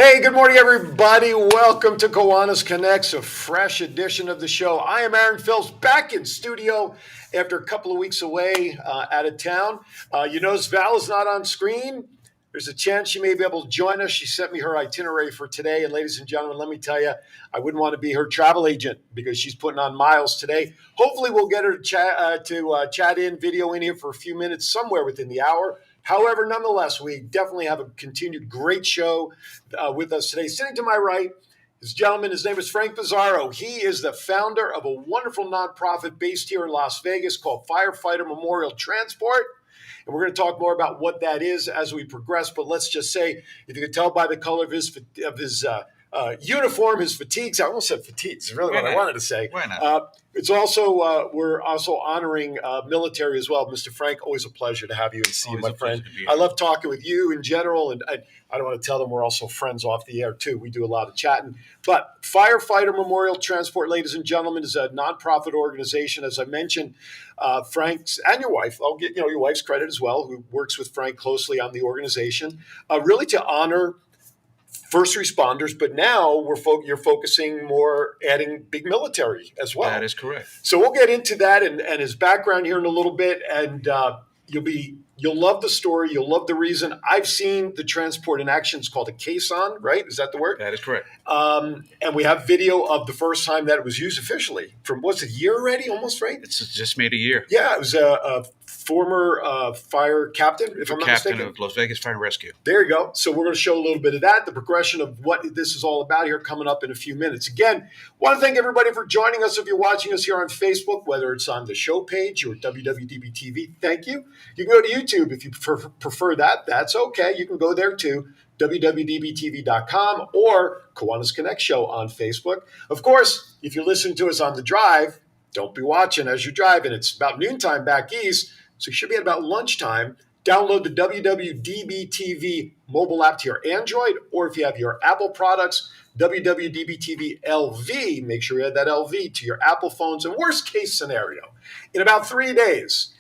Hey, good morning, everybody. Welcome to Kiwanis Connects, a fresh edition of the show. I am Aaron Phelps, back in studio after a couple of weeks away out of town. You notice Val is not on screen. There's a chance she may be able to join us. She sent me her itinerary for today. And ladies and gentlemen, let me tell you, I wouldn't want to be her travel agent because she's putting on miles today. Hopefully we'll get her to chat in, video in here for a few minutes somewhere within the hour. However, nonetheless, we definitely have a continued great show with us today. Sitting to my right, this gentleman, his name is Frank Pizarro. He is the founder of a wonderful nonprofit based here in Las Vegas called Firefighter Memorial Transport. And we're going to talk more about what that is as we progress. But let's just say, if you can tell by the color of his uniform, his fatigues. I almost said fatigues. Is really what I wanted to say. Why not? It's also we're also honoring military as well. Mr. Frank, always a pleasure to have you and see you, my friend. I love talking with you in general, and I don't want to tell them we're also friends off the air too. We do a lot of chatting. But Firefighter Memorial Transport, ladies and gentlemen, is a nonprofit organization. As I mentioned, Frank's and your wife, I'll get your wife's credit as well, who works with Frank closely on the organization, really to honor first responders, but now you're focusing more, adding big military as well. That is correct. So we'll get into that and his background here in a little bit, and you'll love the story. You'll love the reason. I've seen the transport in action. It's called a caisson, right? Is that the word? That is correct. And we have video of the first time that it was used officially. From what's a year already, almost, right? It's just made a year. Yeah, it was a former fire captain, if I'm not mistaken. Captain of Las Vegas Fire and Rescue. There you go. So we're going to show a little bit of that, the progression of what this is all about here coming up in a few minutes. Again, want to thank everybody for joining us. If you're watching us here on Facebook, whether it's on the show page or WWDBTV, thank you. You can go to YouTube if you prefer that. That's okay. You can go there too. WWDBTV.com or Kiwanis Connect Show on Facebook. Of course, if you're listening to us on the drive, don't be watching as you're driving. It's about noontime back east, so you should be at about lunchtime. Download the WWDBTV mobile app to your Android, or if you have your Apple products, WWDBTV LV. Make sure you add that LV to your Apple phones. And worst case scenario, in about 3 days,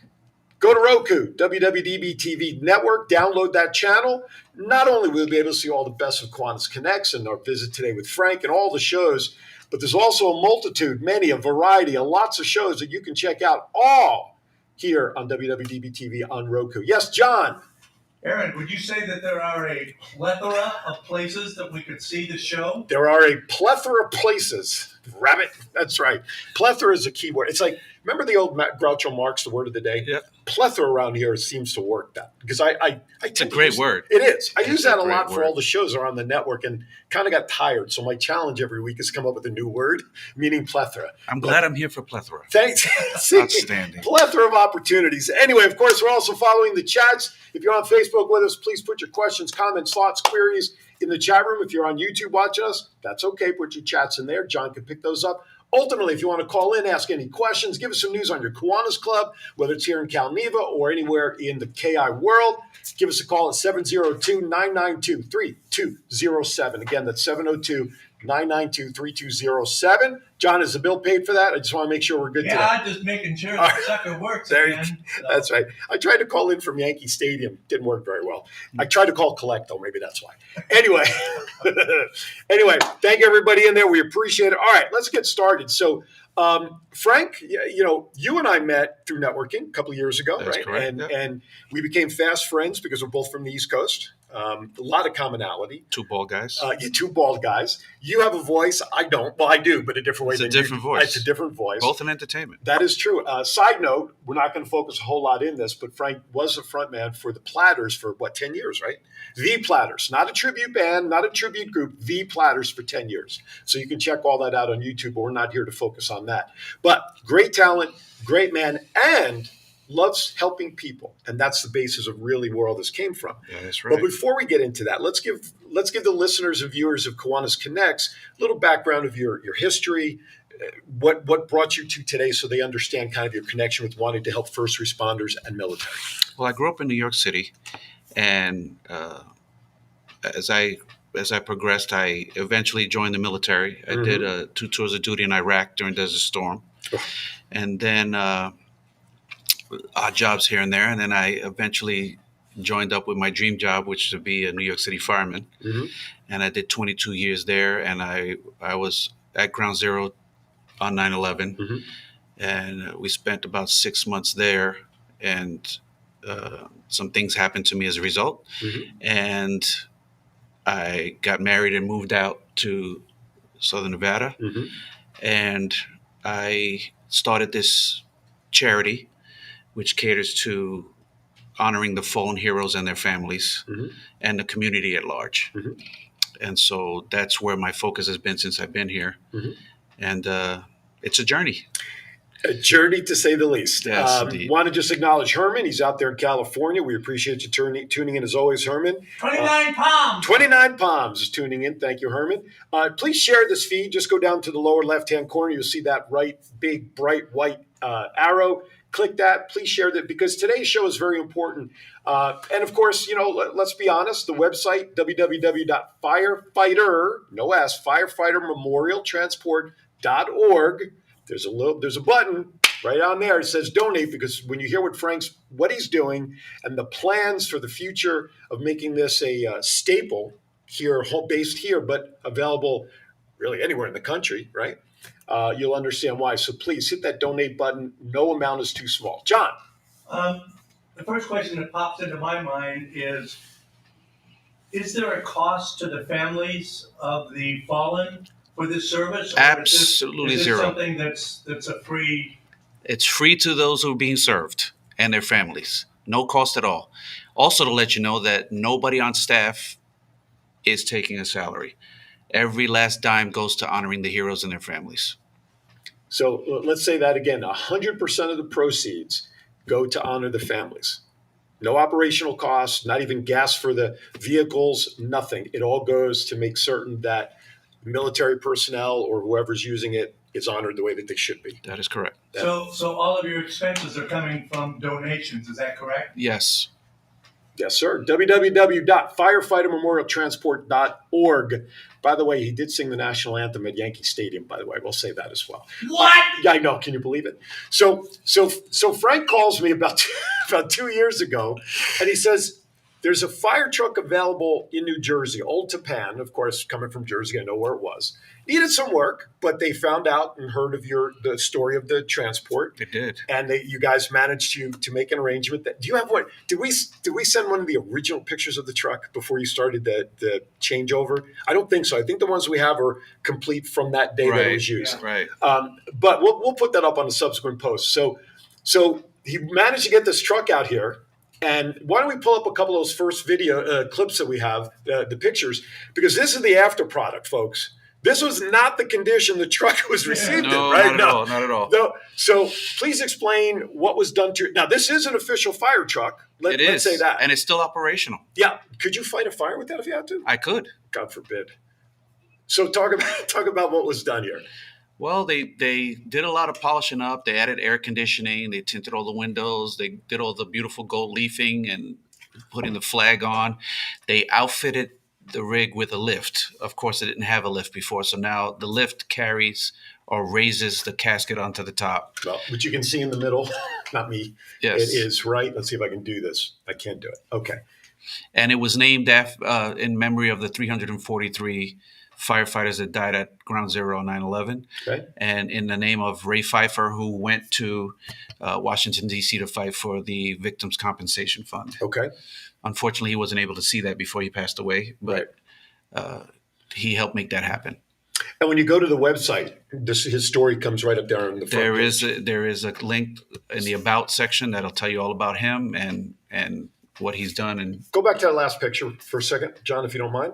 go to Roku, WWDBTV Network, download that channel. Not only will you be able to see all the best of Kiwanis Connects and our visit today with Frank and all the shows, but there's also a multitude, many, a variety, and lots of shows that you can check out all here on WWDB-TV on Roku. Yes, John. Aaron, would you say that there are a plethora of places that we could see the show? There are a plethora of places. Rabbit, that's right. Plethora is a key word. It's like, remember the old Groucho Marx, the word of the day? Yeah. Plethora around here seems to work that. Because it's a great word. It is. I use that a lot for all the shows that are on the network and kind of got tired. So my challenge every week is to come up with a new word, meaning plethora. I'm glad I'm here for plethora. Thanks. Outstanding. Plethora of opportunities. Anyway, of course, we're also following the chats. If you're on Facebook with us, please put your questions, comments, thoughts, queries in the chat room. If you're on YouTube watching us, that's okay. Put your chats in there. John can pick those up. Ultimately, if you want to call in, ask any questions, give us some news on your Kiwanis Club, whether it's here in Calneva or anywhere in the KI world, give us a call at 702-992-3207. Again, that's 702-992-3207. John, is the bill paid for that? I just want to make sure we're good today. Yeah, I'm just making sure the sucker works again. So. That's right. I tried to call in from Yankee Stadium. Didn't work very well. I tried to call collect, though. Maybe that's why. Anyway, thank everybody in there. We appreciate it. All right, let's get started. So, Frank, you and I met through networking a couple of years ago, That's right? correct, And we became fast friends because we're both from the East Coast. A lot of commonality. Two bald guys. You're two bald guys. You have a voice. I don't. Well, I do, but a different way. It's a different voice. It's a different voice. Both in entertainment. That is true. Side note, we're not going to focus a whole lot in this, but Frank was the frontman for the Platters for, 10 years, right? The Platters. Not a tribute band, not a tribute group. The Platters for 10 years. So you can check all that out on YouTube, but we're not here to focus on that. But great talent, great man, and loves helping people, and that's the basis of really where all this came from. Yeah, that's right. But before we get into that, let's give the listeners and viewers of Kiwanis Connects a little background of your history, what brought you to today, so they understand kind of your connection with wanting to help first responders and military. Well, I grew up in New York City, and as I progressed, I eventually joined the military. I did 2 tours of duty in Iraq during Desert Storm, and then odd jobs here and there, and then I eventually joined up with my dream job, which is to be a New York City fireman. And I did 22 years there, and I was at Ground Zero on 9/11, and we spent about 6 months there, and some things happened to me as a result, and I got married and moved out to Southern Nevada, and I started this charity which caters to honoring the fallen heroes and their families and the community at large. And so that's where my focus has been since I've been here. And it's a journey. A journey, to say the least. Yes, indeed. Want to just acknowledge Herman. He's out there in California. We appreciate you tuning in as always, Herman. 29 Palms. 29 Palms is tuning in. Thank you, Herman. Please share this feed. Just go down to the lower left-hand corner. You'll see that big, bright white arrow. Click that. Please share that, because today's show is very important. And of course, let's be honest. The website, firefightermemorialtransport.org. There's a button right on there. It says donate, because when you hear what he's doing and the plans for the future of making this a staple here, based here, but available really anywhere in the country, right? You'll understand why. So please hit that donate button. No amount is too small. John. The first question that pops into my mind is there a cost to the families of the fallen for this service? Or Absolutely is this zero. Something that's a free? It's free to those who are being served and their families. No cost at all. Also, to let you know that nobody on staff is taking a salary. Every last dime goes to honoring the heroes and their families. So let's say that again. 100% of the proceeds go to honor the families. No operational costs, not even gas for the vehicles, nothing. It all goes to make certain that military personnel or whoever's using it is honored the way that they should be. That is correct. So all of your expenses are coming from donations, is that correct? Yes. Yes, sir. www.firefightermemorialtransport.org. By the way, he did sing the national anthem at Yankee Stadium, by the way. We'll say that as well. What? Yeah, I know. Can you believe it? So Frank calls me about 2 years ago, and he says, there's a fire truck available in New Jersey, Old Tappan, of course, coming from Jersey. I know where it was. Needed some work, but they found out and heard of the story of the transport. They did. And you guys managed to make an arrangement. Do you have what? Did we send one of the original pictures of the truck before you started the changeover? I don't think so. I think the ones we have are complete from that day that it was used. Yeah. Right. But we'll put that up on a subsequent post. So he managed to get this truck out here. And why don't we pull up a couple of those first video clips that we have, the pictures, because this is the after product, folks. This was not the condition the truck was received in, right? Not at all. No. So please explain what was done to it. Now, this is an official fire truck. Let's say that. And it's still operational. Yeah. Could you fight a fire with that if you had to? I could. God forbid. So talk about what was done here. Well, they did a lot of polishing up. They added air conditioning. They tinted all the windows. They did all the beautiful gold leafing and putting the flag on. They outfitted the rig with a lift. Of course, it didn't have a lift before, so now the lift carries or raises the casket onto the top. Well, which you can see in the middle. Not me. Yes. It is, right? Let's see if I can do this. I can't do it. Okay. And it was named in memory of the 343 firefighters that died at Ground Zero on 9/11. Okay. And in the name of Ray Pfeiffer, who went to Washington, D.C. to fight for the Victims' Compensation Fund. Okay. Unfortunately, he wasn't able to see that before he passed away, but he helped make that happen. And when you go to the website, his story comes right up there on the front page. There is a link in the About section that'll tell you all about him and what he's done. And go back to that last picture for a second, John, if you don't mind.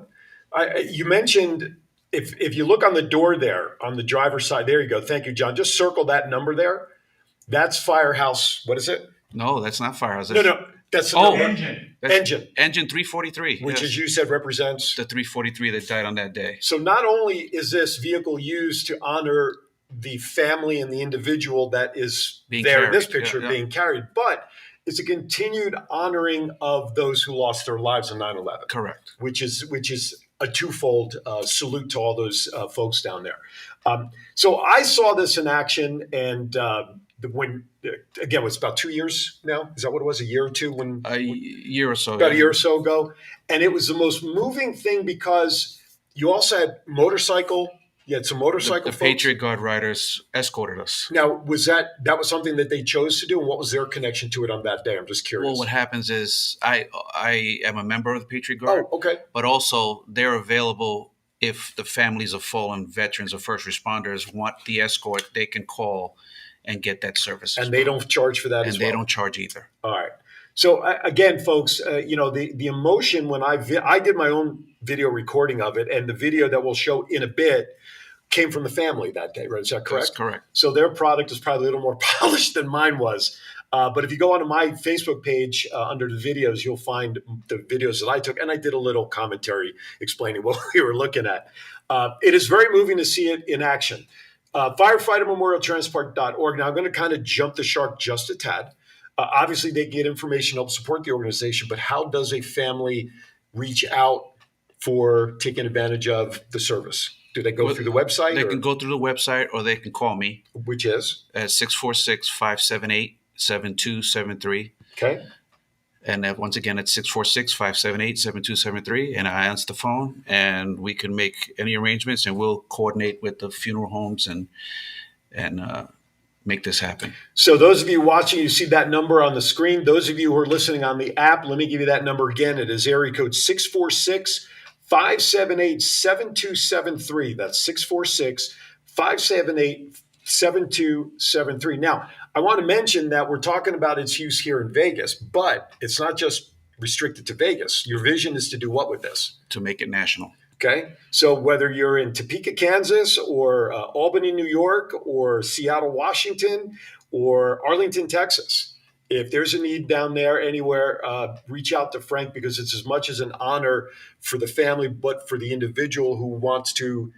You mentioned if you look on the door there on the driver's side, there you go. Thank you, John. Just circle that number there. That's Firehouse. What is it? No, that's not Firehouse. No. That's the engine. Engine 343. Which, as you said, represents the 343 that died on that day. So not only is this vehicle used to honor the family and the individual that is being there carried in this picture being carried, but it's a continued honoring of those who lost their lives on 9/11. Correct. Which is a twofold salute to all those folks down there. So I saw this in action, and when again, it was about 2 years now. Is that what it was? A year or two when A year or so. about yeah. a year or so ago, and it was the most moving thing because you also had motorcycle. You had some motorcycle The folks. Patriot Guard riders escorted us. Now, was that was something that they chose to do, and what was their connection to it on that day? I'm just curious. Well, what happens is I am a member of the Patriot Guard. Oh, okay. But also they're available if the families of fallen veterans or first responders want the escort. They can call and get that service. And they don't charge for that as well? And they don't charge either. All right. So again, folks, the emotion when I did my own video recording of it, and the video that we'll show in a bit came from the family that day, right? Is that correct? That's correct. So their product is probably a little more polished than mine was. But if you go onto my Facebook page under the videos, you'll find the videos that I took, and I did a little commentary explaining what we were looking at. It is very moving to see it in action. Firefightermemorialtransport.org. Now, I'm going to kind of jump the shark just a tad. Obviously, they get information to help support the organization, but how does a family reach out for taking advantage of the service? Do they go through the website? They can go through the website, or they can call me. Which is? At 646-578-7273. Okay. And once again, it's 646-578-7273. And I answer the phone, and we can make any arrangements, and we'll coordinate with the funeral homes and make this happen. So those of you watching, you see that number on the screen. Those of you who are listening on the app, let me give you that number again. It is area code 646-578-7273. That's 646-578-7273. Now, I want to mention that we're talking about its use here in Vegas, but it's not just restricted to Vegas. Your vision is to do what with this? To make it national. Okay. So whether you're in Topeka, Kansas, or Albany, New York, or Seattle, Washington, or Arlington, Texas, if there's a need down there anywhere, reach out to Frank, because it's as much as an honor for the family, but for the individual who wants to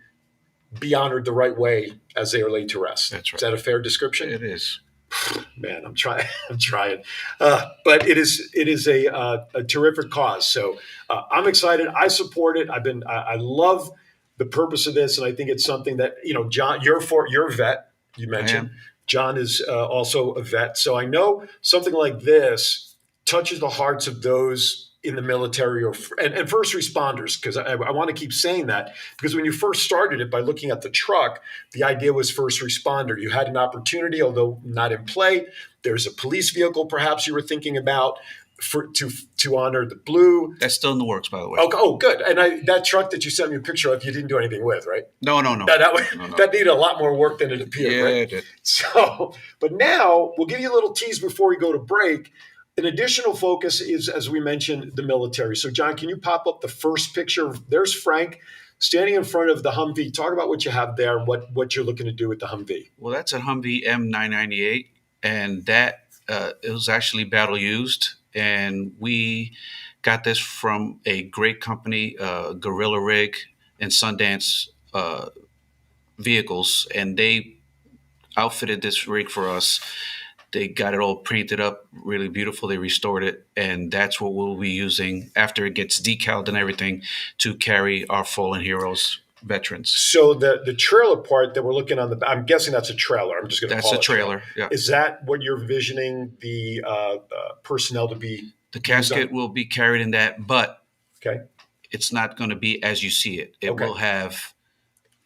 be honored the right way as they are laid to rest. That's right. Is that a fair description? It is. Man, I'm trying. But it is a terrific cause. So I'm excited. I support it. I love the purpose of this, and I think it's something that John, you're a vet. You mentioned John is also a vet, so I know something like this touches the hearts of those in the military and first responders, because I want to keep saying that, because when you first started it by looking at the truck, the idea was first responder. You had an opportunity, although not in play. There's a police vehicle perhaps you were thinking about to honor the blue. That's still in the works, by the way. Oh, good. And that truck that you sent me a picture of, you didn't do anything with, right? No. That needed a lot more work than it appeared, yeah, right? It did. So, but now we'll give you a little tease before we go to break. An additional focus is, as we mentioned, the military. So, John, can you pop up the first picture? There's Frank standing in front of the Humvee. Talk about what you have there and what you're looking to do with the Humvee. Well, that's a Humvee M998, and that it was actually battle used. And we got this from a great company, Gorilla Rig and Sundance Vehicles, and they outfitted this rig for us. They got it all painted up really beautiful. They restored it, and that's what we'll be using after it gets decaled and everything to carry our fallen heroes, veterans. So the trailer part that we're looking on I'm guessing that's a trailer. I'm just going to call it. That's a trailer. Yeah. Is that what you're envisioning the personnel to be? The casket will be carried in that, but okay, it's not going to be as you see it. It will have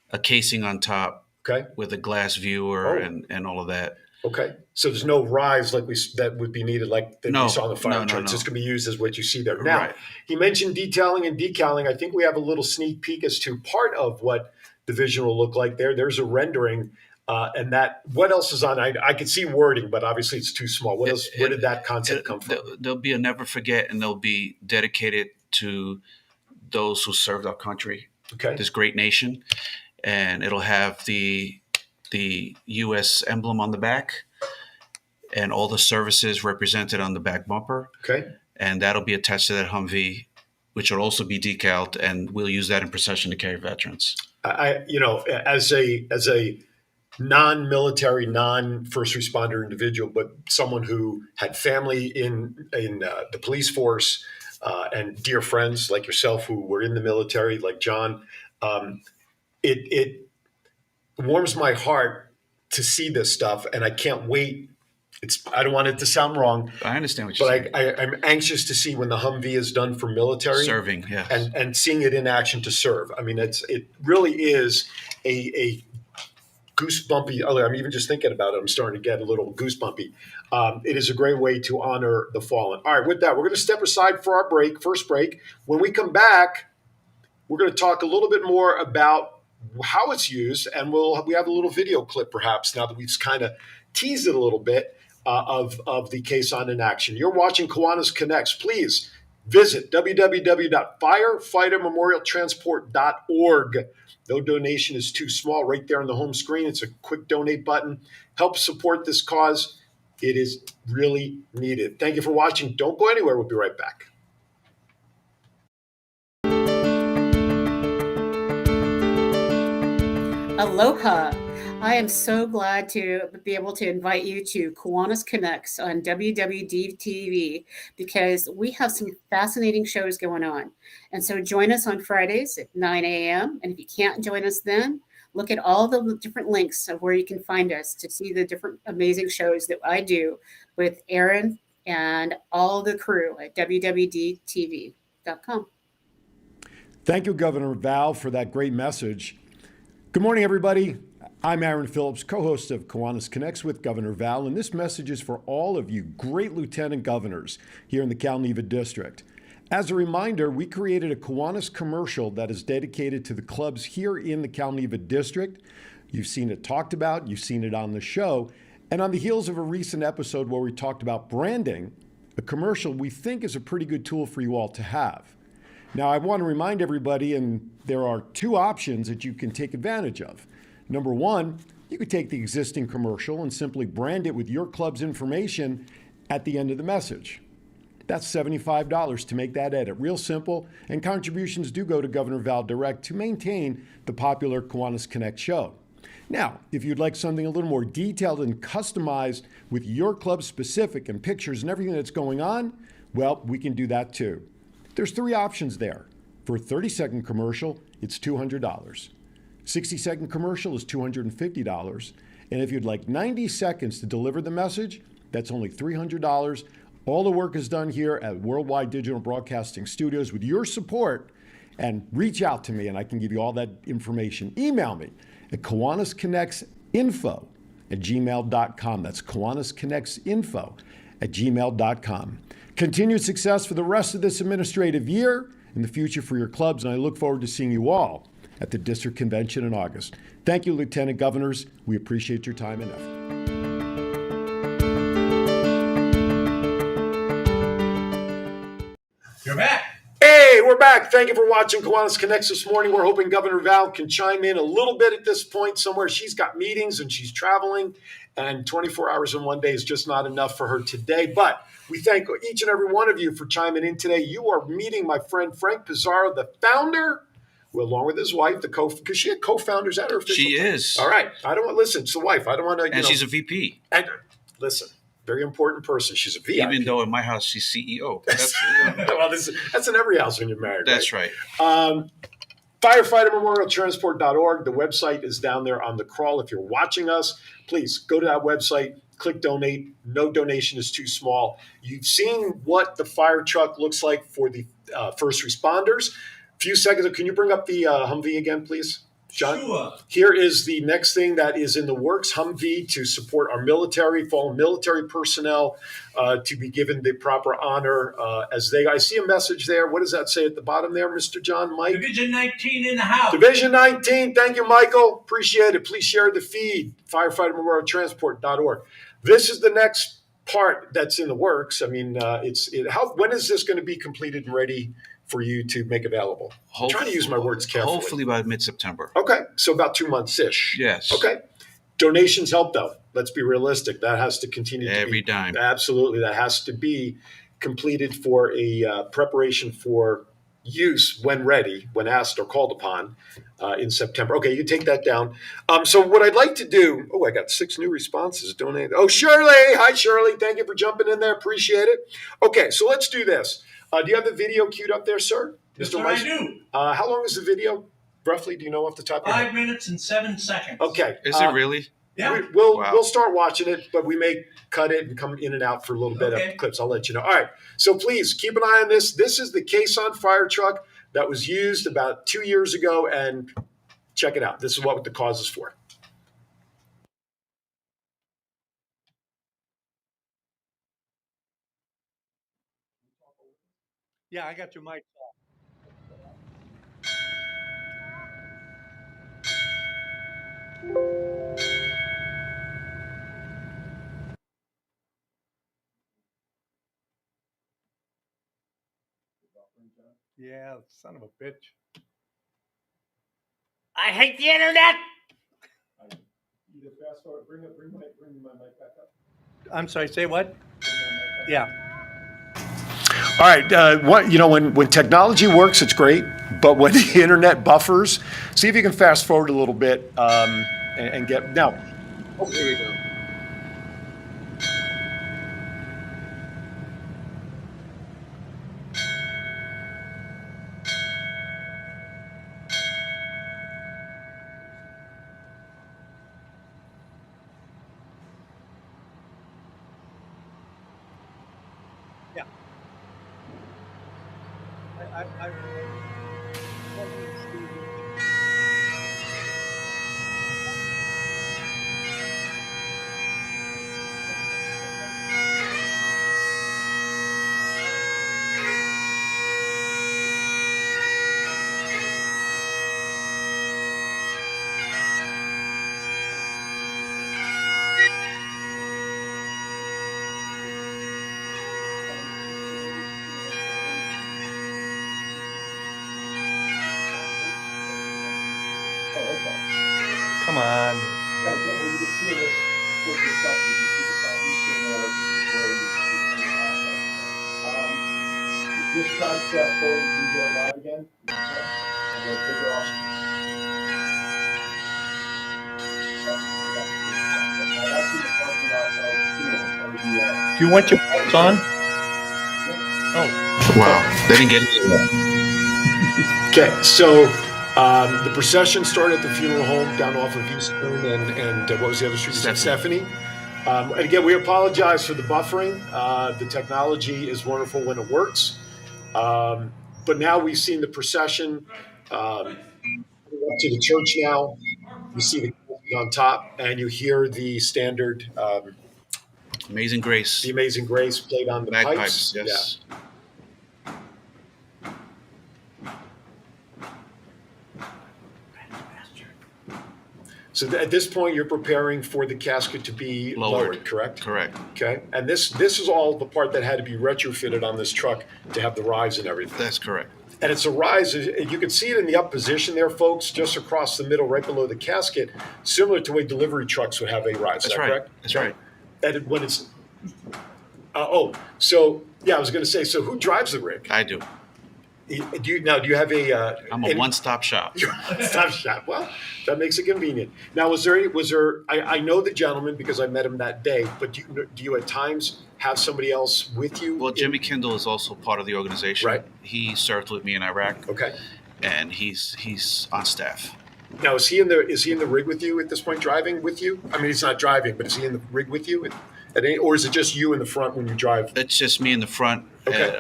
a casing on top, with a glass viewer and all of that. Okay, so there's no rise that would be needed like that we saw on the fire truck. No. It's just going to be used as what you see there. Now, he mentioned detailing and decaling. I think we have a little sneak peek as to part of what the vision will look like there. There's a rendering, and that. What else is on? I could see wording, but obviously it's too small. What else? Where did that concept come from? There'll be a never forget, and they'll be dedicated to those who served our country, this great nation, and it'll have the U.S. emblem on the back and all the services represented on the back bumper. Okay. And that'll be attached to that Humvee, which will also be decaled, and we'll use that in procession to carry veterans. As a non-military, non-first responder individual, but someone who had family in the police force and dear friends like yourself who were in the military, like John, it warms my heart to see this stuff, and I can't wait. I don't want it to sound wrong. I understand what you're saying. But I'm anxious to see when the Humvee is done for military. Serving, yes. And seeing it in action to serve. I mean, it really is a goosebumpy. I'm even just thinking about it. I'm starting to get a little goosebumpy. It is a great way to honor the fallen. All right, with that, we're going to step aside for our first break. When we come back, we're going to talk a little bit more about how it's used, and we have a little video clip perhaps now that we've kind of teased it a little bit of the case on in action. You're watching Kiwanis Connects. Please visit www.firefightermemorialtransport.org. No donation is too small. Right there on the home screen, it's a quick donate button. Help support this cause. It is really needed. Thank you for watching. Don't go anywhere. We'll be right back. Aloha. I am so glad to be able to invite you to Kiwanis Connects on WWDBTV because we have some fascinating shows going on. And so join us on Fridays at 9 a.m. And if you can't join us then, look at all the different links of where you can find us to see the different amazing shows that I do with Aaron and all the crew at WWDBTV.com. Thank you, Governor Val, for that great message. Good morning, everybody. I'm Aaron Phillips, co-host of Kiwanis Connects with Governor Val, and this message is for all of you great lieutenant governors here in the Cal Neva District. As a reminder, we created a Kiwanis commercial that is dedicated to the clubs here in the Cal Neva District. You've seen it talked about, you've seen it on the show, and on the heels of a recent episode where we talked about branding, a commercial we think is a pretty good tool for you all to have. Now, I want to remind everybody, and there are two options that you can take advantage of. Number one, you could take the existing commercial and simply brand it with your club's information at the end of the message. That's $75 to make that edit. Real simple, and contributions do go to Governor Val Direct to maintain the popular Kiwanis Connect show. Now, if you'd like something a little more detailed and customized with your club specific and pictures and everything that's going on, well, we can do that too. There's three options there. For a 30-second commercial, it's $200. 60-second commercial is $250. And if you'd like 90 seconds to deliver the message, that's only $300. All the work is done here at Worldwide Digital Broadcasting Studios with your support. And reach out to me and I can give you all that information. Email me at KiwanisConnectsInfo@gmail.com. That's KiwanisConnectsInfo@gmail.com. Continued success for the rest of this administrative year and the future for your clubs. And I look forward to seeing you all at the District Convention in August. Thank you, Lieutenant Governors. We appreciate your time and effort. You're back. Hey, we're back. Thank you for watching Kiwanis Connects this morning. We're hoping Governor Val can chime in a little bit at this point somewhere. She's got meetings and she's traveling, and 24 hours in one day is just not enough for her today. But we thank each and every one of you for chiming in today. You are meeting my friend Frank Pizarro, the founder, along with his wife, because she had co-founders at her official. She is. All right. Listen, it's the wife. I don't want to, and she's a VP. And listen, very important person. She's a VIP. Even though in my house, she's CEO. Well, that's in every house when you're married. That's right. FirefighterMemorialTransport.org. The website is down there on the crawl. If you're watching us, please go to that website, click donate. No donation is too small. You've seen what the fire truck looks like for the first responders. Few seconds. Can you bring up the Humvee again, please, John? Sure. Here is the next thing that is in the works, Humvee, to support our military, fallen military personnel, to be given the proper honor as they. I see a message there. What does that say at the bottom there, Mr. John? Mike? Division 19 in the house. Division 19. Thank you, Michael. Appreciate it. Please share the feed, firefightermemorialtransport.org. This is the next part that's in the works. I mean, when is this going to be completed and ready for you to make available? I'm trying to use my words carefully. Hopefully by mid-September. Okay, so about 2 months-ish. Yes. Okay. Donations help, though. Let's be realistic. That has to continue. Every dime. Absolutely. That has to be completed for a preparation for use when ready, when asked or called upon in September. Okay, you can take that down. So what I'd like to do, I got 6 new responses. Donate. Oh, Shirley. Hi, Shirley. Thank you for jumping in there. Appreciate it. Okay, so let's do this. Do you have the video queued up there, sir? Yes, sir, I do. How long is the video, roughly? Do you know off the top of your head? 5 minutes and 7 seconds. Okay. Is it really? Yeah. We'll start watching it, but we may cut it and come in and out for a little bit of clips. I'll let you know. All right. So please keep an eye on this. This is the Caisson fire truck that was used about 2 years ago, and check it out. This is what the cause is for. Yeah, I got your mic. Yeah, son of a bitch. I hate the internet. Either fast forward, bring my mic back up. I'm sorry. Say what? Yeah. All right. When technology works, it's great. But when the internet buffers, see if you can fast forward a little bit and get now. Oh, here we go. Yeah. Come on. Just try to fast forward and do it live again. Do you want your mics on? Oh. Wow. They didn't get it. Okay, so the procession started at the funeral home down off of Eastern and what was the other street? Stephanie. And again, we apologize for the buffering. The technology is wonderful when it works. But now we've seen the procession up to the church now. You see the on top, and you hear the standard Amazing Grace. The Amazing Grace played on the bagpipes. pipes. Yes. Yeah. So at this point, you're preparing for the casket to be lowered, correct? Correct. Okay. And this is all the part that had to be retrofitted on this truck to have the rise and everything. That's correct. And it's a rise. You can see it in the up position there, folks, just across the middle, right below the casket, similar to the way delivery trucks would have a rise. That's is that right. correct? That's right. And when it's so yeah, I was going to say. So who drives the rig? I do. Do you have a? I'm a one-stop shop. You're a one-stop shop. Well, that makes it convenient. Now, was there? I know the gentleman because I met him that day. But do you at times have somebody else with you? Well, Jimmy Kendall is also part of the organization. Right. He served with me in Iraq. Okay. And he's on staff. Now, is he in the rig with you at this point, driving with you? I mean, he's not driving, but is he in the rig with you? Or is it just you in the front when you drive? It's just me in the front. Okay.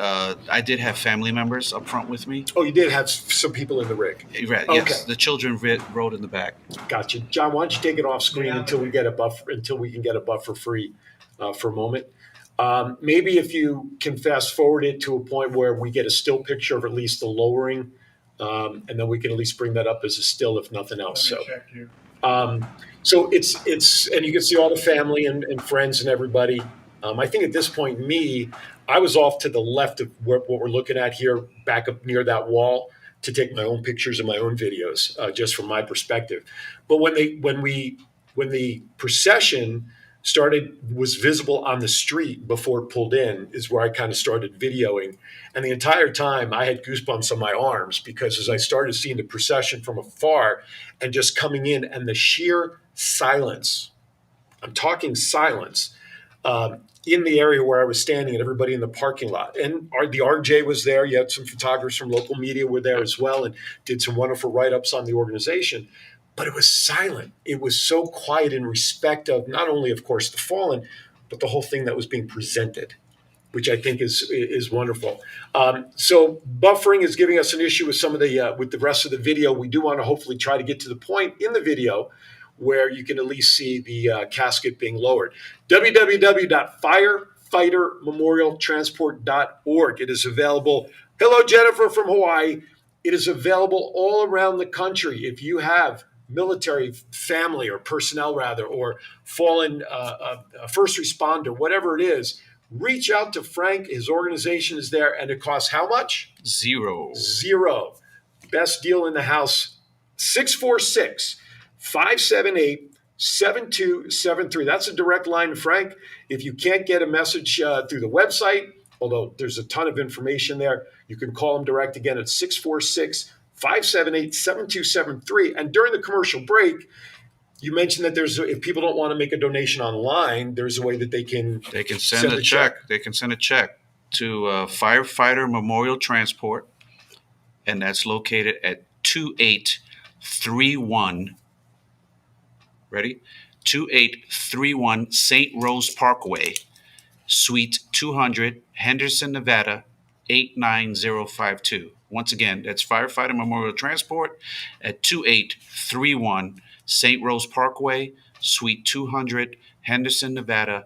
I did have family members up front with me. Oh, you did have some people in the rig. Right. Okay. Yes. The children rode in the back. Gotcha, John. Why don't you take it off screen until we get a buffer? Until we can get a buffer free for a moment. Maybe if you can fast forward it to a point where we get a still picture of at least the lowering, and then we can at least bring that up as a still, if nothing else. So. So it's and you can see all the family and friends and everybody. I think at this point, I was off to the left of what we're looking at here, back up near that wall to take my own pictures and my own videos, just from my perspective. But when the procession was visible on the street before it pulled in, is where I kind of started videoing. And the entire time I had goosebumps on my arms because as I started seeing the procession from afar and just coming in and the sheer silence, I'm talking silence, in the area where I was standing and everybody in the parking lot. And the RJ was there. You had some photographers from local media were there as well and did some wonderful write-ups on the organization. but it was silent. It was so quiet in respect of not only, of course, the fallen, but the whole thing that was being presented, which I think is wonderful. So buffering is giving us an issue with some of the with the rest of the video. We do want to hopefully try to get to the point in the video where you can at least see the casket being lowered. www.firefightermemorialtransport.org. It is available. Hello, Jennifer from Hawaii. It is available all around the country. If you have military family or personnel, rather, or fallen first responder, whatever it is, reach out to Frank. His organization is there, and it costs how much? Zero. Best deal in the house. 646-578-7273. That's a direct line to Frank. If you can't get a message through the website, although there's a ton of information there, you can call him direct again at 646-578-7273. And during the commercial break, you mentioned that if people don't want to make a donation online, there's a way that they can send a check. They can send a check to Firefighter Memorial Transport, and that's located at 2831. Ready? 2831 St. Rose Parkway, Suite 200, Henderson, Nevada 89052. Once again, that's Firefighter Memorial Transport at 2831 St. Rose Parkway, Suite 200, Henderson, Nevada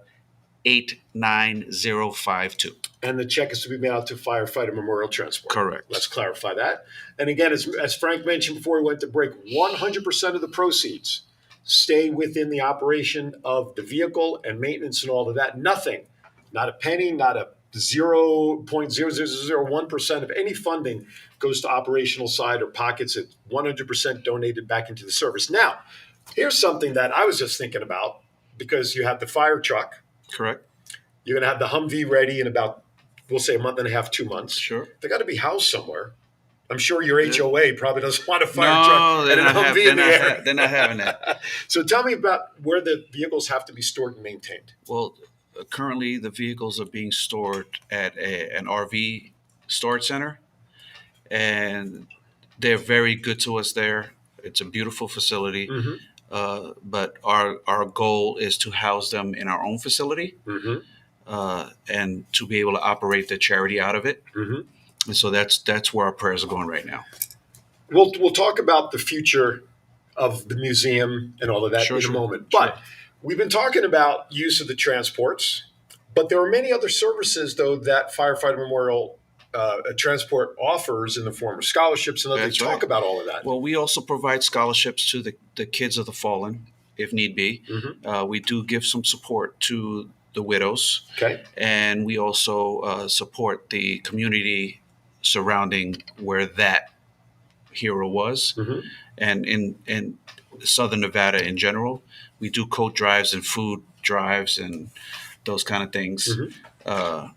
89052. And the check is to be mailed out to Firefighter Memorial Transport. Correct. Let's clarify that. And again, as Frank mentioned before we went to break, 100% of the proceeds stay within the operation of the vehicle and maintenance and all of that. Nothing, not a penny, not a 0.0001% of any funding goes to operational side or pockets. It's 100% donated back into the service. Now, here's something that I was just thinking about, because you have the fire truck. Correct. You're going to have the Humvee ready in about, we'll say, a month and a half, 2 months. Sure. They got to be housed somewhere. I'm sure your HOA probably doesn't want a fire truck and a Humvee in the air. They're not having that. So tell me about where the vehicles have to be stored and maintained. Well, currently the vehicles are being stored at an RV storage center, and they're very good to us there. It's a beautiful facility. Mm-hmm. But our goal is to house them in our own facility, mm-hmm. And to be able to operate the charity out of it. Mm-hmm. And so that's where our prayers are going right now. We'll talk about the future of the museum and all of that in a moment. But we've been talking about use of the transports, but there are many other services, though, that Firefighter Memorial Transport offers in the form of scholarships and other things. Talk about all of that. Well, we also provide scholarships to the kids of the fallen, if need be. Mm-hmm. We do give some support to the widows. Okay. And we also support the community surrounding where that hero was. Mm-hmm. And in Southern Nevada in general, we do coat drives and food drives and those kind of things. Mm-hmm.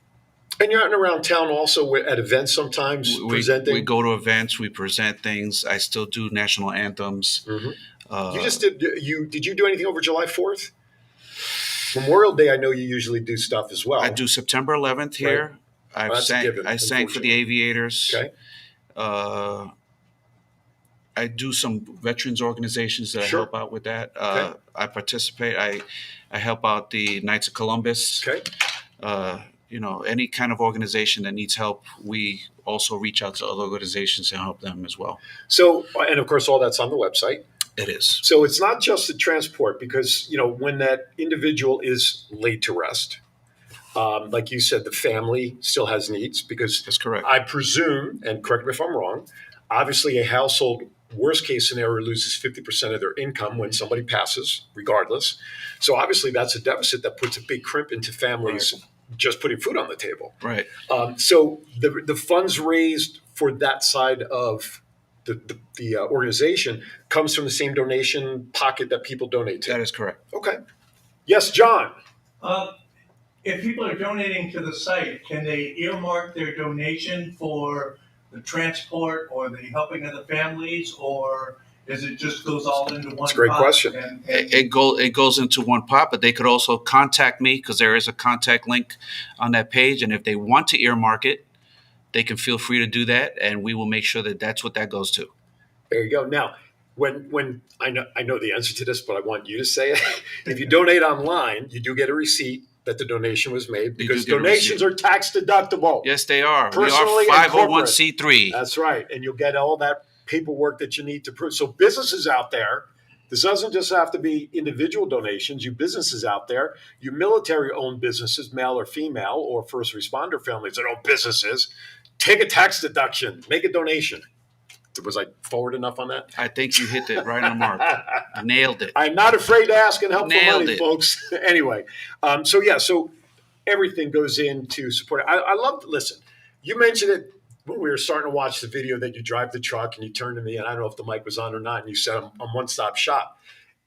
And you're out and around town also at events sometimes presenting? We go to events, we present things. I still do national anthems. Mm-hmm. You just did you do anything over July 4th? Memorial Day, I know you usually do stuff as well. I do September 11th here. Right. I sang for the Aviators. Okay. I do some veterans organizations that I help out with that. Okay. I participate. I help out the Knights of Columbus. Okay. Any kind of organization that needs help, we also reach out to other organizations and help them as well. So, and of course, all that's on the website. It is. So it's not just the transport, because, when that individual is laid to rest, like you said, the family still has needs, because that's correct. I presume, and correct me if I'm wrong, obviously a household, worst case scenario, loses 50% of their income when somebody passes, regardless. So obviously that's a deficit that puts a big crimp into families just putting food on the table. Right. So the funds raised for that side of the organization comes from the same donation pocket that people donate to. That is correct. Okay. Yes, John. If people are donating to the site, can they earmark their donation for the transport or the helping of the families, or is it just goes all into one pot? That's a great question. It goes into one pot, but they could also contact me, because there is a contact link on that page. And if they want to earmark it, they can feel free to do that, and we will make sure that that's what that goes to. There you go. Now, when I know the answer to this, but I want you to say it. If you donate online, you do get a receipt that the donation was made, because donations are tax deductible. Yes, they are. Personally, we are 501c3. That's right, and you'll get all that paperwork that you need to prove. So businesses out there, this doesn't just have to be individual donations. You businesses out there, you military-owned businesses, male or female, or first responder families that own businesses, take a tax deduction, make a donation. Was I forward enough on that? I think you hit it right on the mark. Nailed it. I'm not afraid to ask and help for money, folks. Anyway, so everything goes into support. I love, listen, you mentioned it when we were starting to watch the video that you drive the truck and you turned to me, and I don't know if the mic was on or not, and you said I'm one-stop shop.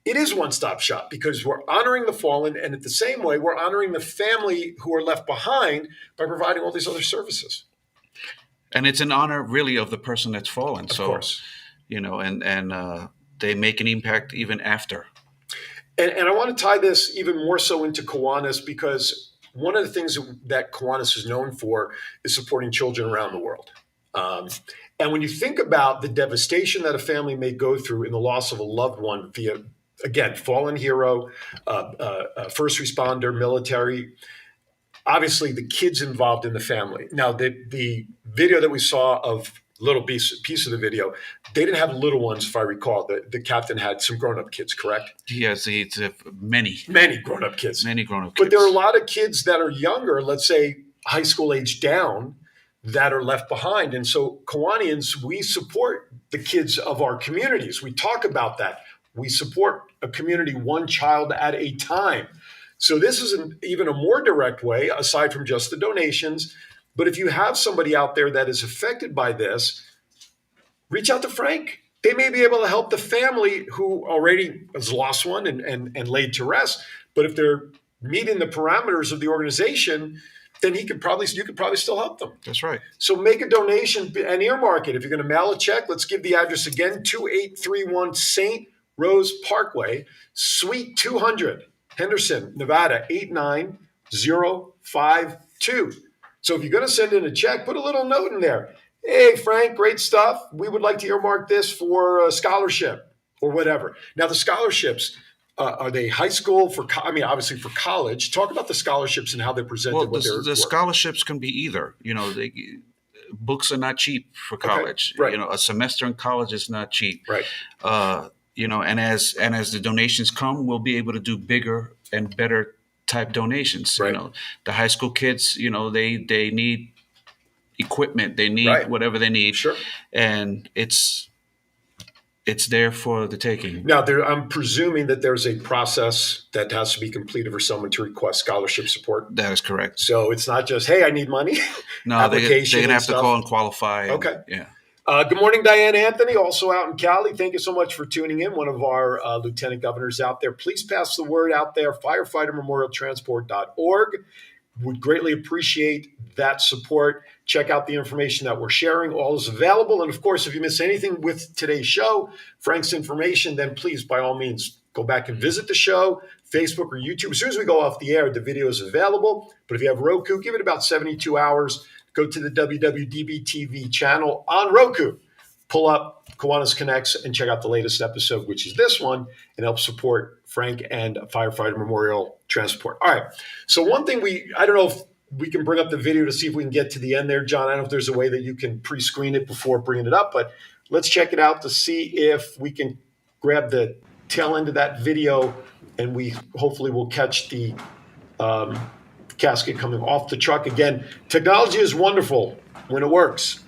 It is one-stop shop because we're honoring the fallen, and at the same way, we're honoring the family who are left behind by providing all these other services. And it's an honor, really, of the person that's fallen. Of course. And they make an impact even after. And I want to tie this even more so into Kiwanis, because one of the things that Kiwanis is known for is supporting children around the world. And when you think about the devastation that a family may go through in the loss of a loved one via, again, fallen hero, first responder, military, obviously the kids involved in the family. Now, the video that we saw of little piece of the video, they didn't have little ones, if I recall. The captain had some grown-up kids, correct? Yes, it's many grown-up kids. Many grown-up kids. But there are a lot of kids that are younger, let's say high school age down, that are left behind. And so Kiwanians, we support the kids of our communities. We talk about that. We support a community one child at a time. So this is even a more direct way, aside from just the donations. But if you have somebody out there that is affected by this, reach out to Frank. They may be able to help the family who already has lost one and laid to rest. But if they're meeting the parameters of the organization, then you could probably still help them. That's right. So make a donation and earmark it. If you're going to mail a check, let's give the address again: 2831 St. Rose Parkway, Suite 200. Henderson, Nevada, 89052. So if you're going to send in a check, put a little note in there. Hey, Frank, great stuff. We would like to earmark this for a scholarship or whatever. Now, the scholarships, are they high school obviously for college? Talk about the scholarships and how they're presented. Well, the scholarships can be either. Books are not cheap for college. Okay, right. A semester in college is not cheap. Right. And as the donations come, we'll be able to do bigger and better type donations. Right. The high school kids, they need equipment, they need whatever they need. Sure. And it's there for the taking. Now, I'm presuming that there's a process that has to be completed for someone to request scholarship support. That is correct. So it's not just, hey, I need money. No, they're going to have to call and qualify. Okay. Yeah. Good morning, Diane Anthony, also out in Cali. Thank you so much for tuning in. One of our lieutenant governors out there. Please pass the word out there, firefightermemorialtransport.org. Would greatly appreciate that support. Check out the information that we're sharing. All is available. And, of course, if you miss anything with today's show, Frank's information, then please, by all means, go back and visit the show, Facebook or YouTube. As soon as we go off the air, the video is available. But if you have Roku, give it about 72 hours. Go to the WWDBTV channel on Roku. Pull up Kiwanis Connects and check out the latest episode, which is this one, and help support Frank and Firefighter Memorial Transport. All right. So one thing I don't know if we can bring up the video to see if we can get to the end there, John. I don't know if there's a way that you can pre-screen it before bringing it up, but let's check it out to see if we can grab the tail end of that video, and we hopefully will catch the casket coming off the truck. Again, technology is wonderful when it works.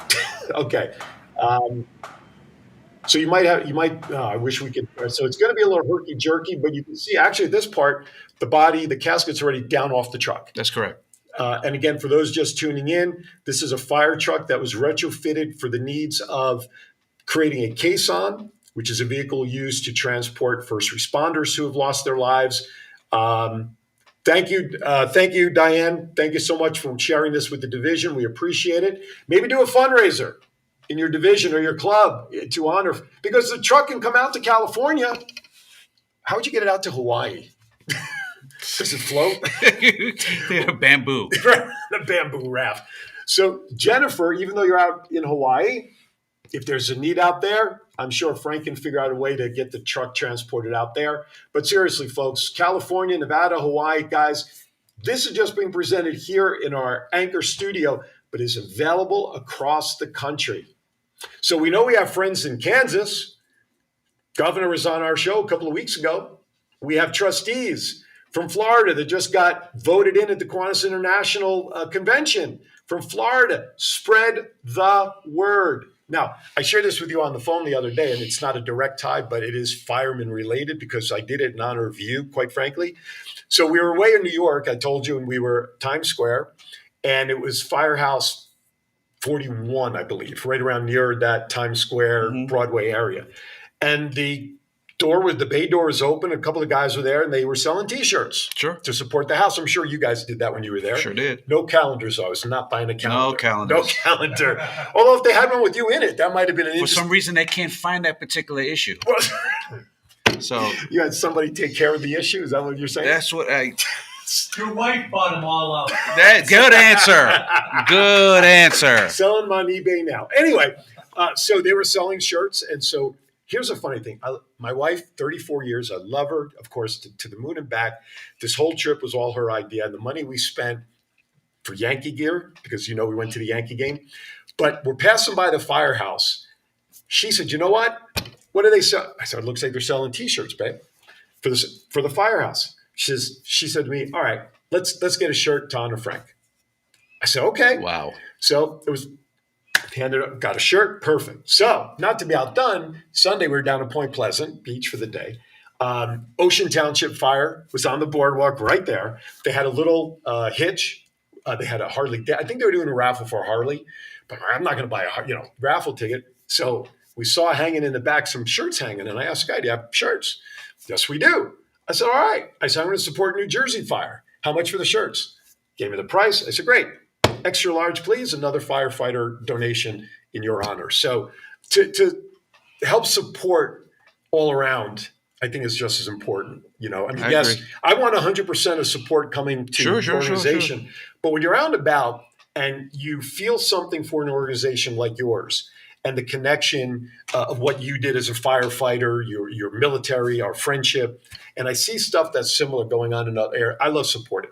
Okay. So I wish we could, so it's going to be a little herky jerky, but you can see actually this part, the casket's already down off the truck. That's correct. And again, for those just tuning in, this is a fire truck that was retrofitted for the needs of creating a caisson, which is a vehicle used to transport first responders who have lost their lives. Thank you, Diane. Thank you so much for sharing this with the division. We appreciate it. Maybe do a fundraiser in your division or your club to honor, because the truck can come out to California. How would you get it out to Hawaii? Does it float? Bamboo. The bamboo raft. So Jennifer, even though you're out in Hawaii, if there's a need out there, I'm sure Frank can figure out a way to get the truck transported out there. But seriously, folks, California, Nevada, Hawaii, guys, this is just being presented here in our Anchor studio, but is available across the country. So we know we have friends in Kansas. Governor was on our show a couple of weeks ago. We have trustees from Florida that just got voted in at the Kiwanis International Convention from Florida. Spread the word. Now, I shared this with you on the phone the other day, and it's not a direct tie, but it is fireman related because I did it in honor of you, quite frankly. So we were away in New York, I told you, and we were Times Square, and it was Firehouse 41, I believe, right around near that Times Square, Broadway area. And the bay door was open. A couple of guys were there, and they were selling T-shirts to support the house. I'm sure you guys did that when you were there. Sure did. No calendars, though. I was not buying a calendar. No calendars. No calendar. Although if they had one with you in it, that might have been an For some reason, they can't find that particular issue. So you had somebody take care of the issue? Is that what you're saying? That's what I... Your wife bought them all out. Good answer. Good answer. Selling them on eBay now. Anyway, so they were selling shirts, and so here's a funny thing. My wife, 34 years, I love her, of course, to the moon and back. This whole trip was all her idea. And the money we spent for Yankee gear, because, we went to the Yankee game. But we're passing by the Firehouse. She said, you know what? What do they sell? I said, it looks like they're selling T-shirts, babe, for the Firehouse. She said to me, all right, let's get a shirt to honor Frank. I said, okay. Wow. So it was... got a shirt, perfect. So, not to be outdone, Sunday we were down at Point Pleasant Beach for the day. Ocean Township Fire was on the boardwalk right there. They had a little hitch. They had a Harley. I think they were doing a raffle for a Harley, but I'm not going to buy a raffle ticket. So we saw hanging in the back some shirts hanging, and I asked the guy, "Do you have shirts?" Yes, we do. I said, "All right." I said, "I'm going to support New Jersey Fire. How much for the shirts?" Gave me the price. I said, "Great. Extra large, please. Another firefighter donation in your honor." So to help support all around, I think is just as important. Yes, agree. I want 100% of support coming to the organization. Sure. But when you're out and about and you feel something for an organization like yours and the connection of what you did as a firefighter, your military, our friendship, and I see stuff that's similar going on in other areas, I love supporting.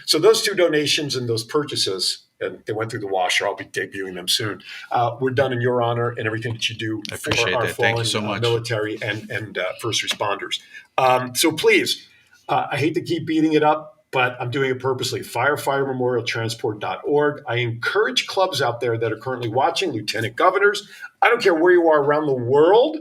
So those two donations and those purchases, and they went through the washer. I'll be debuting them soon. We're done in your honor and everything that you do for our fallen military and first responders. So please, I hate to keep beating it up, but I'm doing it purposely. Firefightermemorialtransport.org. I encourage clubs out there that are currently watching, lieutenant governors. I don't care where you are around the world.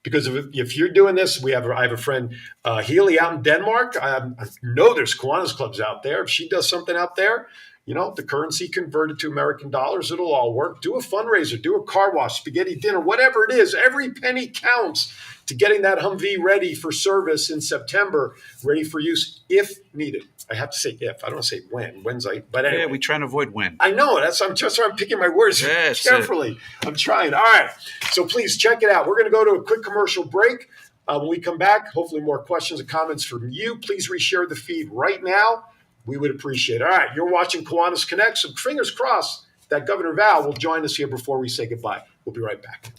Because if you're doing this, I have a friend, Healy, out in Denmark. I know there's Kiwanis clubs out there. If she does something out there, the currency converted to American dollars, it'll all work. Do a fundraiser, do a car wash, spaghetti dinner, whatever it is. Every penny counts to getting that Humvee ready for service in September, ready for use if needed. I have to say if. I don't say when. But anyway. Yeah, we try and avoid when. I know. I'm picking my words carefully. I'm trying. All right. So please check it out. We're going to go to a quick commercial break. When we come back, hopefully more questions and comments from you. Please reshare the feed right now. We would appreciate it. All right. You're watching Kiwanis Connect. So fingers crossed that Governor Val will join us here before we say goodbye. We'll be right back.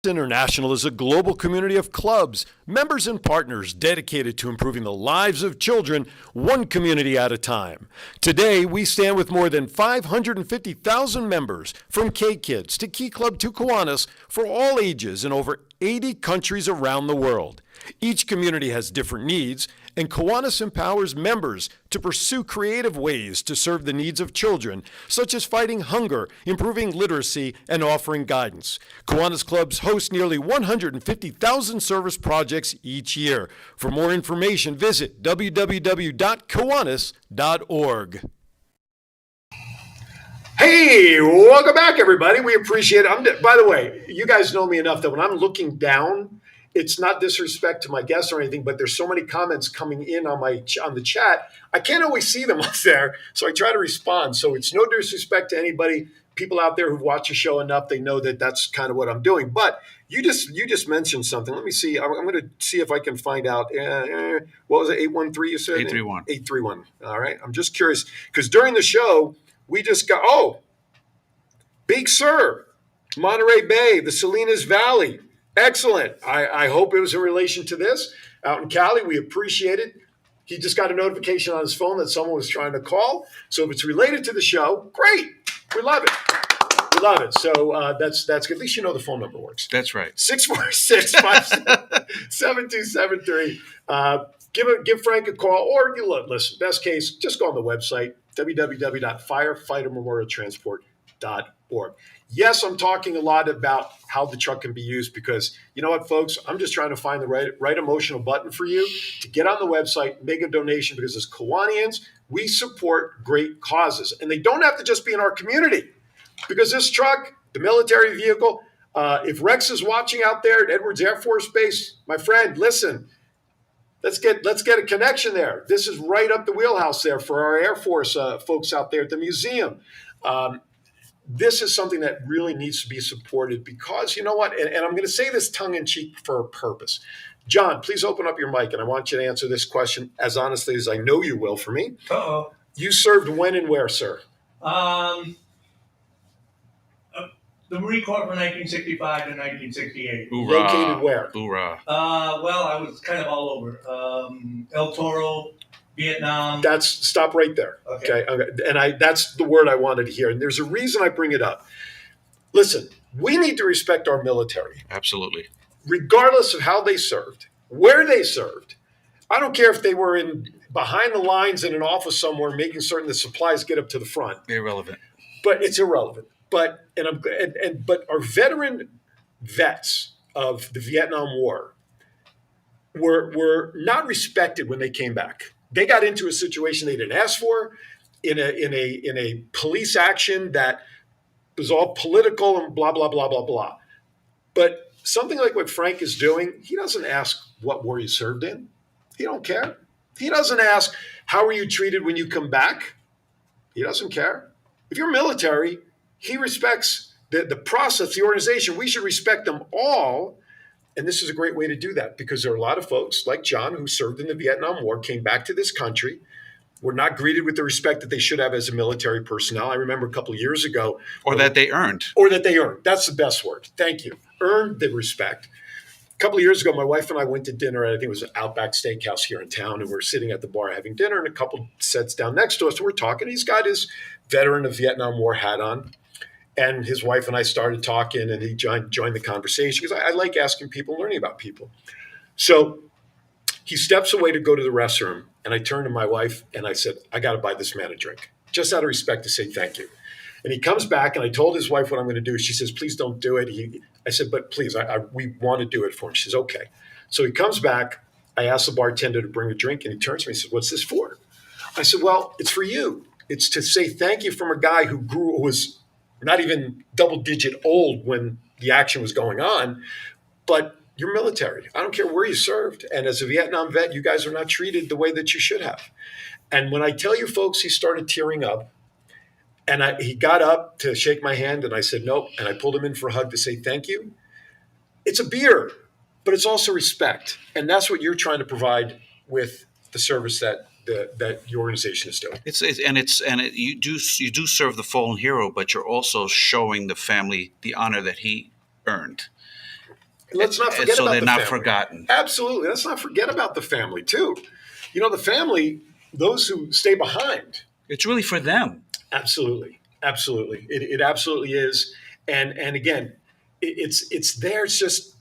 International is a global community of clubs, members, and partners dedicated to improving the lives of children, one community at a time. Today, we stand with more than 550,000 members, from K-Kids to Key Club to Kiwanis, for all ages in over 80 countries around the world. Each community has different needs, and Kiwanis empowers members to pursue creative ways to serve the needs of children, such as fighting hunger, improving literacy, and offering guidance. Kiwanis clubs host nearly 150,000 service projects each year. For more information, visit www.kiwanis.org. Hey, welcome back, everybody. We appreciate it. By the way, you guys know me enough that when I'm looking down, it's not disrespect to my guests or anything, but there's so many comments coming in on the chat. I can't always see them up there, so I try to respond. So it's no disrespect to anybody. People out there who watch the show enough, they know that that's kind of what I'm doing. But you just mentioned something. Let me see. I'm going to see if I can find out. What was it? 813 you said? 831. 831. All right. I'm just curious because during the show we just got Big Sur, Monterey Bay, the Salinas Valley. Excellent. I hope it was in relation to this. Out in Cali, we appreciate it. He just got a notification on his phone that someone was trying to call. So if it's related to the show, great. We love it. We love it. So that's good. At least you know the phone number works. That's right. 646-572-7273. Give Frank a call, or listen, best case, just go on the website, www.firefightermemorialtransport.org. Yes, I'm talking a lot about how the truck can be used because, you know what, folks, I'm just trying to find the right emotional button for you to get on the website, make a donation, because as Kiwanians, we support great causes. And they don't have to just be in our community, because this truck, the military vehicle, if Rex is watching out there at Edwards Air Force Base, my friend, listen, let's get a connection there. This is right up the wheelhouse there for our Air Force folks out there at the museum. This is something that really needs to be supported because, you know what, and I'm going to say this tongue-in-cheek for a purpose. John, please open up your mic, and I want you to answer this question as honestly as I know you will for me. Uh-oh. You served when and where, sir? The Marine Corps from 1965 to 1968. Hoorah. Located where? Hoorah. Well, I was kind of all over. El Toro, Vietnam. Stop right there. Okay. And that's the word I wanted to hear. And there's a reason I bring it up. Listen, we need to respect our military. Absolutely. Regardless of how they served, where they served. I don't care if they were behind the lines in an office somewhere, making certain the supplies get up to the front. Irrelevant. But it's irrelevant. But our veteran vets of the Vietnam War were not respected when they came back. They got into a situation they didn't ask for, in a police action that was all political and blah blah blah blah blah. But something like what Frank is doing, he doesn't ask what war you served in. He don't care. He doesn't ask how are you treated when you come back. He doesn't care. If you're military, he respects the process, the organization. We should respect them all. And this is a great way to do that because there are a lot of folks like John who served in the Vietnam War, came back to this country, were not greeted with the respect that they should have as a military personnel. I remember a couple of years ago. Or that they earned. That's the best word. Thank you. Earned the respect. A couple of years ago, my wife and I went to dinner at, I think it was an Outback Steakhouse here in town, and we're sitting at the bar having dinner, and a couple sits down next to us, and we're talking. He's got his veteran of Vietnam War hat on. And his wife and I started talking, and he joined the conversation because I like asking people, learning about people. So he steps away to go to the restroom, and I turned to my wife, and I said, I got to buy this man a drink, just out of respect to say thank you. And he comes back, and I told his wife what I'm going to do. She says, please don't do it. I said, but please, we want to do it for him. She says, okay. So he comes back. I asked the bartender to bring a drink, and he turns to me and says, what's this for? I said, well, it's for you. It's to say thank you from a guy who was not even double-digit old when the action was going on, but you're military. I don't care where you served. And as a Vietnam vet, you guys are not treated the way that you should have. And when I tell you folks, he started tearing up. And he got up to shake my hand, and I said, nope. And I pulled him in for a hug to say thank you. It's a beer, but it's also respect. And that's what you're trying to provide with the service that your organization is doing. You do serve the fallen hero, but you're also showing the family the honor that he earned. Let's not forget so about they're the not family. Forgotten. Absolutely. Let's not forget about the family too. You know, the family, those who stay behind. It's really for them. Absolutely. Absolutely. It absolutely is. And again, it's there. It's just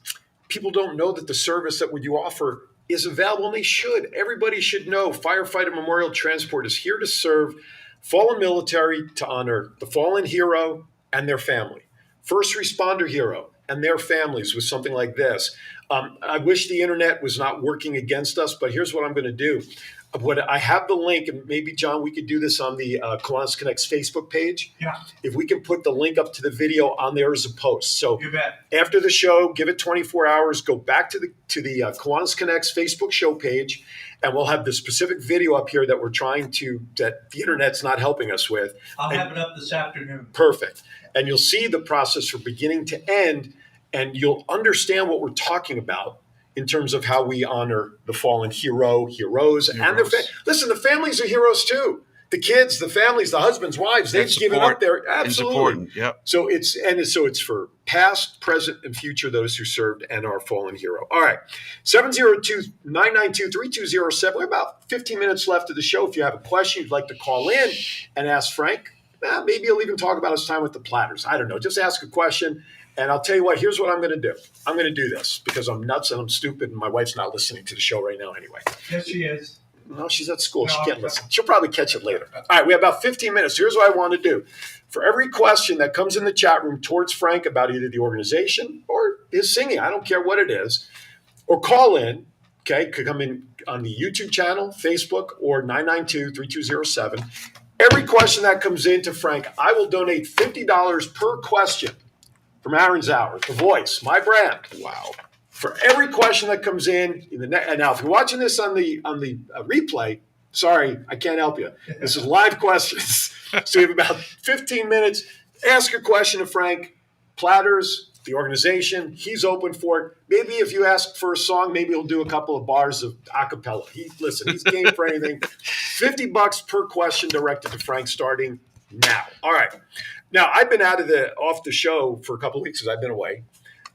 people don't know that the service that you offer is available, and they should. Everybody should know Firefighter Memorial Transport is here to serve fallen military, to honor the fallen hero and their family. First responder hero and their families with something like this. I wish the internet was not working against us, but here's what I'm going to do. I have the link, and maybe, John, we could do this on the Kiwanis Connects Facebook page. Yeah. If we can put the link up to the video on there as a post. So You bet. after the show, give it 24 hours, go back to the Kiwanis Connects Facebook show page, and we'll have the specific video up here that that the internet's not helping us with. I'll have it up this afternoon. Perfect. And you'll see the process from beginning to end, and you'll understand what we're talking about in terms of how we honor the fallen heroes and their families. Listen, the families are heroes too. the kids, the families, the husbands, wives, they've given up their is important. Yep. So it's for past, present, and future those who served and our fallen hero. All right. 702-992-3207. We have about 15 minutes left of the show. If you have a question you'd like to call in and ask Frank, maybe he'll even talk about his time with the Platters. I don't know. Just ask a question. And I'll tell you what, here's what I'm going to do. I'm going to do this because I'm nuts and I'm stupid and my wife's not listening to the show right now anyway. Yes, she is. No, she's at school. She can't listen. She'll probably catch it later. All right, we have about 15 minutes. Here's what I want to do. For every question that comes in the chat room towards Frank about either the organization or his singing, I don't care what it is, or call in, okay, could come in on the YouTube channel, Facebook, or 992-3207. Every question that comes in to Frank, I will donate $50 per question from Aaron's Hour, The Voice, my brand. Wow. For every question that comes in and now if you're watching this on the replay, sorry, I can't help you. This is live questions. So you have about 15 minutes. Ask a question of Frank. Platters, the organization, he's open for it. Maybe if you ask for a song, maybe he'll do a couple of bars of a cappella. He's game for anything. $50 per question directed to Frank starting now. All right. Now, I've been off the show for a couple of weeks because I've been away.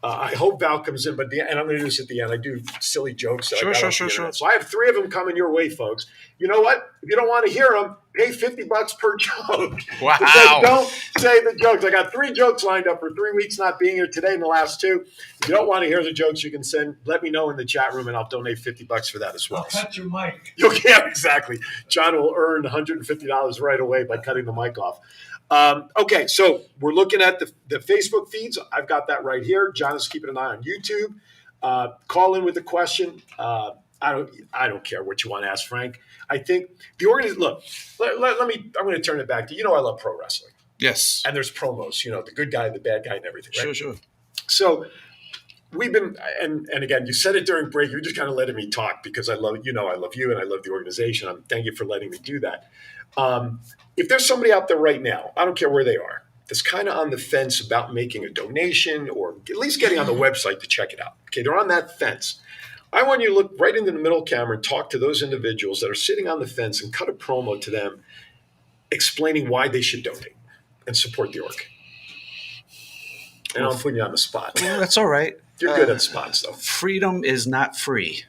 I hope Val comes in, and I'm going to do this at the end. I do silly jokes. Sure. So I have 3 of them coming your way, folks. You know what? If you don't want to hear them, pay $50 per joke. Wow. Don't say the jokes. I got 3 jokes lined up for 3 weeks not being here today and the last 2. If you don't want to hear the jokes, you can let me know in the chat room, and I'll donate $50 for that as well. I'll cut your mic. Yeah, exactly. John will earn $150 right away by cutting the mic off. Okay, so we're looking at the Facebook feeds. I've got that right here. John is keeping an eye on YouTube. Call in with a question. I don't care what you want to ask, Frank. I think the organization. Look, let me. I'm going to turn it back to I love pro wrestling. Yes. And there's promos. The good guy, the bad guy, and everything. Right? Sure. So we've been, and again, you said it during break. You're just kind of letting me talk because I love you, and I love the organization. Thank you for letting me do that. If there's somebody out there right now, I don't care where they are, that's kind of on the fence about making a donation or at least getting on the website to check it out. Okay, they're on that fence. I want you to look right into the middle camera and talk to those individuals that are sitting on the fence and cut a promo to them explaining why they should donate and support the org. And I'm putting you on the spot. Well, that's all right. You're good at spots, though. Freedom is not free.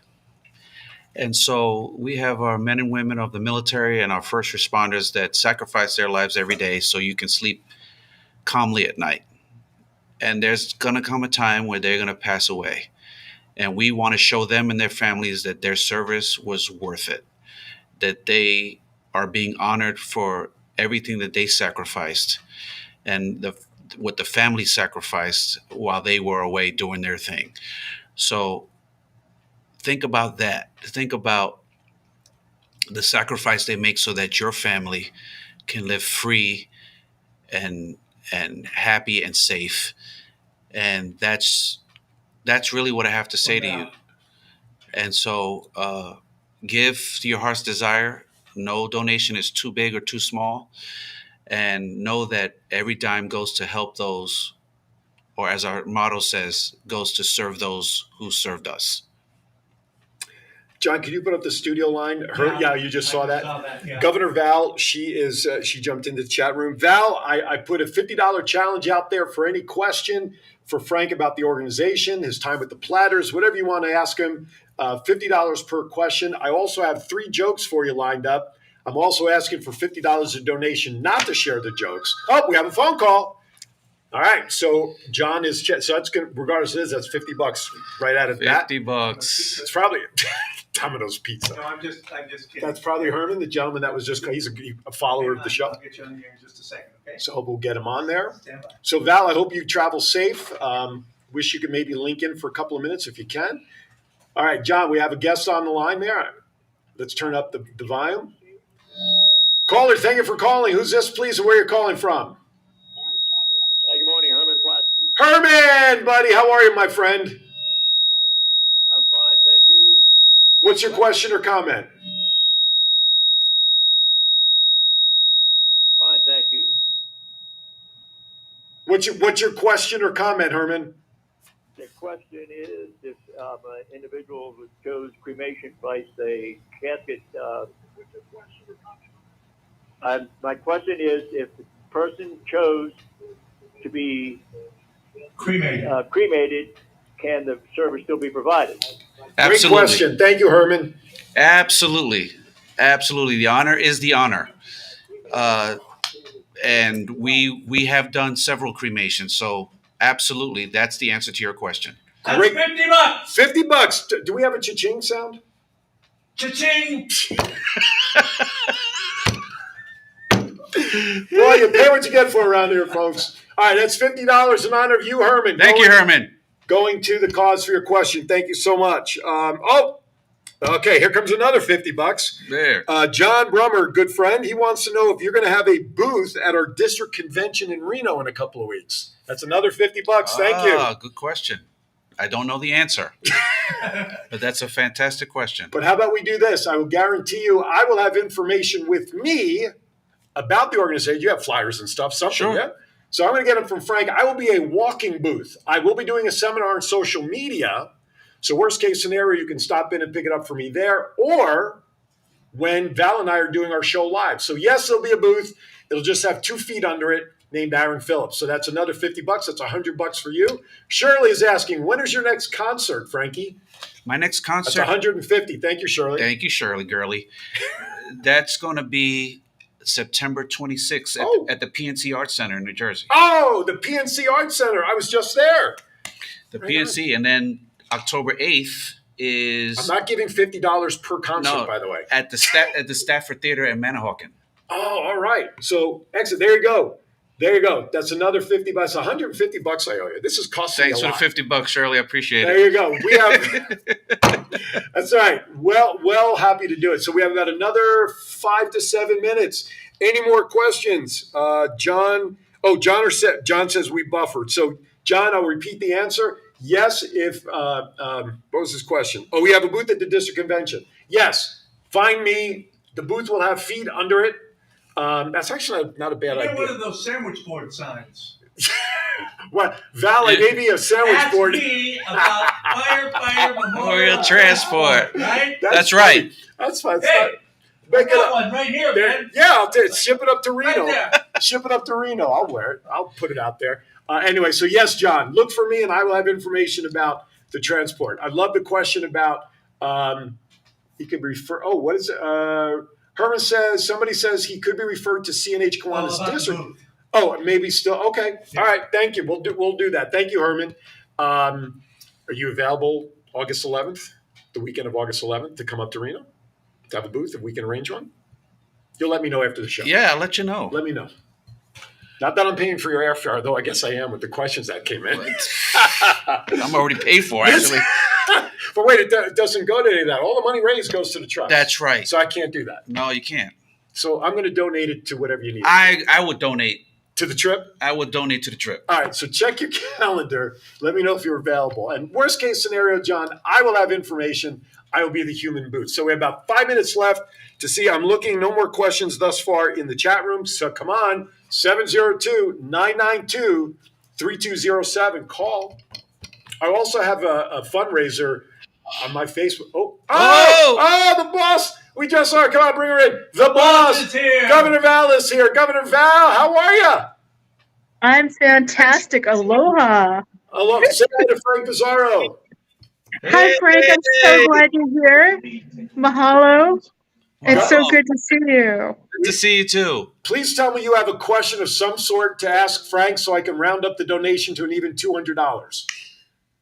And so we have our men and women of the military and our first responders that sacrifice their lives every day so you can sleep calmly at night. And there's going to come a time where they're going to pass away. And we want to show them and their families that their service was worth it, that they are being honored for everything that they sacrificed and what the family sacrificed while they were away doing their thing. So think about that. Think about the sacrifice they make so that your family can live free and happy and safe. And that's really what I have to say to you. And so give to your heart's desire. No donation is too big or too small. And know that every dime goes to help those, or as our motto says, goes to serve those who served us. John, can you put up the studio line? You just saw that. Yeah. Governor Val, she jumped into the chat room. Val, I put a $50 challenge out there for any question for Frank about the organization, his time with the Platters, whatever you want to ask him. $50 per question. I also have 3 jokes for you lined up. I'm also asking for $50 a donation not to share the jokes. Oh, we have a phone call. All right, so John is so that's good. Regardless of this, that's $50 right out of that. $50. It's probably Domino's Pizza. No, I'm just kidding. That's probably Herman, the gentleman that was he's a follower of the show. I'll get you on here in just a second, okay? So we'll get him on there. Stand by. So Val, I hope you travel safe. Wish you could maybe link in for a couple of minutes if you can. All right, John, we have a guest on the line there. Let's turn up the volume. Caller, thank you for calling. Who's this, please, and where you're calling from? Hey, good morning, Herman Platsky. Herman, buddy, how are you, my friend? I'm fine, thank you. What's your question or comment? Fine, thank you. What's your question or comment, Herman? The question is, if an individual who chose cremation place, a casket, My question is, if the person chose to be Cremated. can the service still be provided? Great Absolutely. question. Thank you, Herman. Absolutely. Absolutely. The honor is the honor. And we have done several cremations. So absolutely, that's the answer to your question. That's Great. $50. $50. Do we have a cha-ching sound? Cha-ching. Well, you pay what you get for around here, folks. All right, that's $50 in honor of you, Herman. Thank you, Herman. Going to the cause for your question. Thank you so much. Okay, here comes another $50. There. John Brummer, good friend. He wants to know if you're going to have a booth at our district convention in Reno in a couple of weeks. That's another $50. Thank you. Good question. I don't know the answer, but that's a fantastic question. But how about we do this? I will guarantee you I will have information with me about the organization. You have flyers and stuff, something, Sure. yeah? So I'm going to get them from Frank. I will be a walking booth. I will be doing a seminar on social media. So worst case scenario, you can stop in and pick it up for me there, or when Val and I are doing our show live. So yes, there'll be a booth. It'll just have 2 feet under it named Aaron Phillips. So that's another $50. That's $100 for you. Shirley is asking, when is your next concert, Frankie? My next That's concert. $150. Thank you, Shirley. Thank you, Shirley, girly. That's going to be September 26th at the PNC Arts Center in New Jersey. Oh, the PNC Arts Center. I was just there. The PNC. And then October 8th is... I'm not giving $50 per concert, by the way. At the Stafford Theater in Manahawkin. Oh, all right. So, exit. There you go. There you go. That's another $50. $150 I owe you. This is costing Thanks me a for lot. the $50, Shirley. I appreciate There it. you go. We have. That's all right. Well, happy to do it. So we have about another 5 to 7 minutes. Any more questions, John? Oh, John says we buffered. So, John, I'll repeat the answer. Yes. If what was his question? Oh, we have a booth at the district convention. Yes. Find me. The booth will have feet under it. That's actually not a bad Get idea. one of those sandwich board signs. What? Valley, maybe a sandwich Ask board. me about firefighter Memorial Transport. Right? That's right. That's fine. Hey, Make I it got up. one right here, There, man. yeah, I'll ship it up to Right Reno. there. Ship it up to Reno. I'll wear it. I'll put it out there. Anyway, so yes, John, look for me and I will have information about the transport. I love the question about he could refer. Oh, what is it? Herman says, somebody says he could be referred to CNH Kiwanis District. Oh, maybe still. Okay. Yeah. All right. Thank you. We'll do that. Thank you, Herman. Are you available August 11th, the weekend of August 11th, to come up to Reno to have a booth if we can arrange one? You'll let me know after the show. Yeah, I'll let you know. Let me know. Not that I'm paying for your airfare, though I guess I am with the questions that came in. I'm already paid for, actually. But wait, it doesn't go to any of that. All the money raised goes to the trust. That's right. So I can't do that. No, you can't. So I'm going to donate it to whatever you need. I would donate. To the trip? I would donate to the trip. All right, so check your calendar. Let me know if you're available. And worst case scenario, John, I will have information. I will be the human booth. So we have about 5 minutes left to see. I'm looking. No more questions thus far in the chat room. So come on, 702-992-3207. Call. I also have a fundraiser on my Facebook. Oh, the boss. We just saw her. Come on, bring her in. The boss is here. Governor Val is here. Governor Val, how are you? I'm fantastic. Aloha. Hello. Say hi to Frank Pizarro. Hi, Frank. I'm so glad you're here. Mahalo. It's so good to see you. Good to see you, too. Please tell me you have a question of some sort to ask Frank so I can round up the donation to an even $200.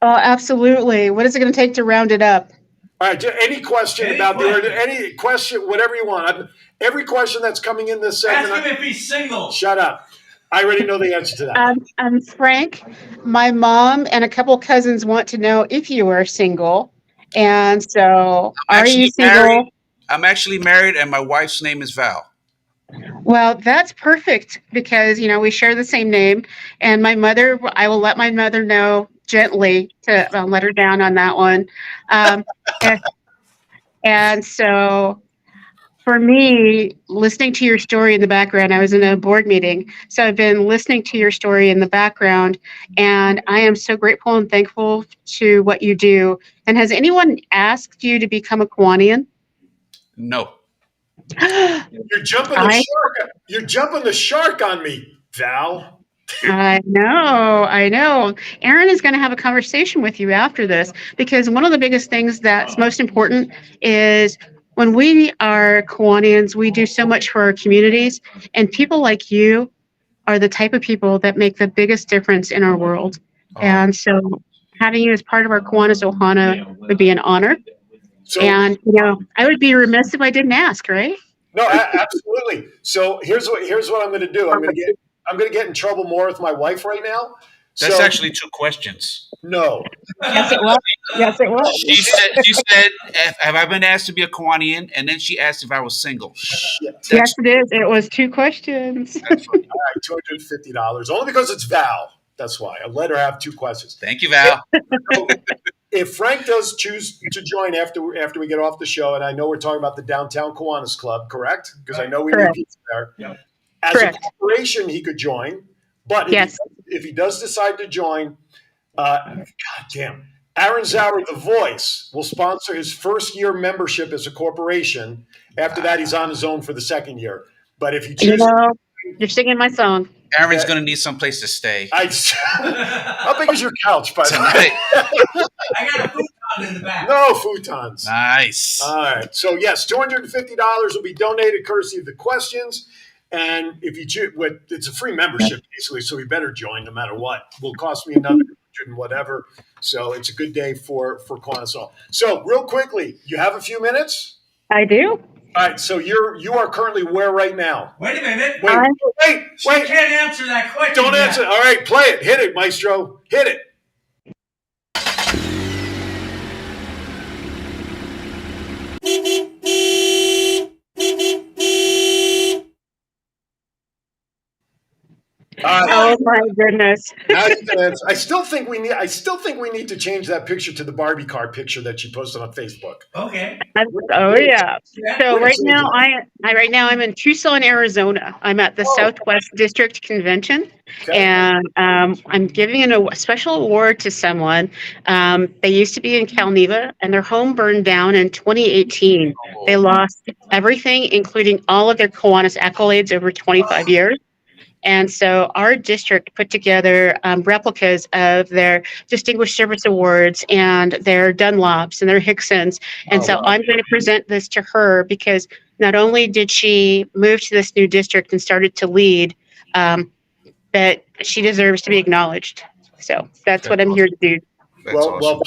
Oh, absolutely. What is it going to take to round it up? All right. Any question about any question, whatever you want. Every question that's coming in this segment. Ask him if he's single. Shut up. I already know the answer to that. Frank, my mom and a couple cousins want to know if you are single. And so, are you single? Married. I'm actually married, and my wife's name is Val. Well, that's perfect because, we share the same name. And my mother, I will let my mother know gently to let her down on that one. And so for me, listening to your story in the background, I was in a board meeting. So I've been listening to your story in the background, and I am so grateful and thankful to what you do. And has anyone asked you to become a Kiwanian? No. You're jumping the I shark. You're jumping the shark on me, Val. I know, I know. Aaron is going to have a conversation with you after this because one of the biggest things that's most important is when we are Kiwanians, we do so much for our communities, and people like you are the type of people that make the biggest difference in our world. And so having you as part of our Kiwanis Ohana would be an honor. So And, I would be remiss if I didn't ask, right? no, absolutely. So here's what I'm going to do. I'm going to get in trouble more with my wife right now. That's So actually 2 questions. no. Yes, it was. Yes, it was. She said, have I been asked to be a Kiwanian? And then she asked if I was single. Shit. Yes, it is. It was 2 questions. That's funny. All right, $250. Only because it's Val. That's why. I let her have 2 questions. Thank you, Val. So, if Frank does choose to join after we get off the show, and I know we're talking about the Downtown Kiwanis Club, correct? Because I know we need Correct. people there. Yep. As Correct. a corporation, he could join, but Yes. if he does decide to join, God damn, Aaron Zauer, the Voice, will sponsor his first year membership as a corporation. After that, he's on his own for the second year. But if he chooses, You're singing my song. Aaron's going to need some place to stay how big is your couch, by the way? tonight. I got a futon in the back. No futons. Nice. All right. So, yes, $250 will be donated courtesy of the questions. And if you choose, it's a free membership, basically, so you better join no matter what. It will cost me another 100 and whatever. So it's a good day for Kiwanis. So, real quickly, you have a few minutes? I do. All right. So, you are currently where right now? Wait a minute. Wait. She can't answer that question. Don't yet. answer. All right. Play it. Hit it, Maestro. Hit it. Oh my goodness. Now you can answer. I still think we need to change that picture to the Barbie car picture that you posted on Facebook. Okay. Oh yeah. So What right is it? now I'm in Tucson, Arizona. I'm at the Southwest District Convention, Okay. and I'm giving a special award to someone. They used to be in Calneva, and their home burned down in 2018. They lost everything, including all of their Kiwanis accolades over 25 years. And so our district put together replicas of their Distinguished Service Awards and their Dunlops and their Hicksons. And so I'm going to present this to her because not only did she move to this new district and started to lead, but she deserves to be acknowledged. So that's what I'm here to do. That's Well, awesome.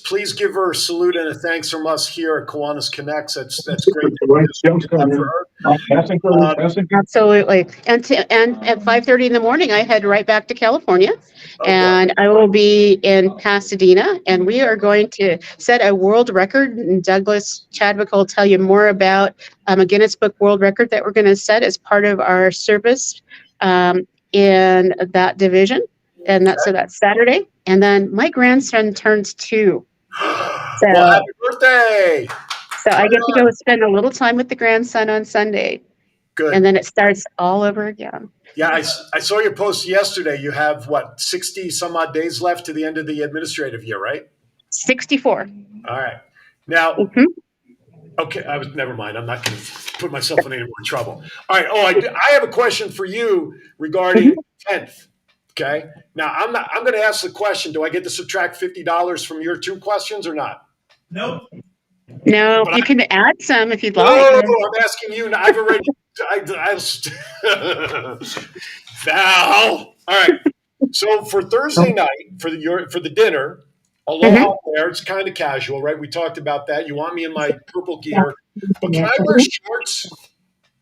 please give her a salute and a thanks from us here at Kiwanis Connects. That's great for her. Absolutely. And at 5:30 in the morning, I head right back to California, and I will be in Pasadena, and we are going to set a world record. And Douglas Chadwick will tell you more about a Guinness Book World Record that we're going to set as part of our service in that division. And that's Saturday. And then my grandson turns 2. So, Well, happy birthday! so I get to go spend a little time with the grandson on Sunday. Good. And then it starts all over again. Yeah, I saw your post yesterday. You have 60 some odd days left to the end of the administrative year, right? 64. All right. Now, Mhm. okay, never mind. I'm not going to put myself in any more trouble. All right. Oh, I have a question for you regarding 10th. Okay. Now I'm going to ask the question. Do I get to subtract $50 from your 2 questions or not? Nope. No, But you can add some if you'd No, like. I'm asking you. I've already. Val. All right. So for Thursday night for the dinner, aloha wear. It's kind of casual, right? We talked about that. You want me in my purple gear, but can I wear shorts?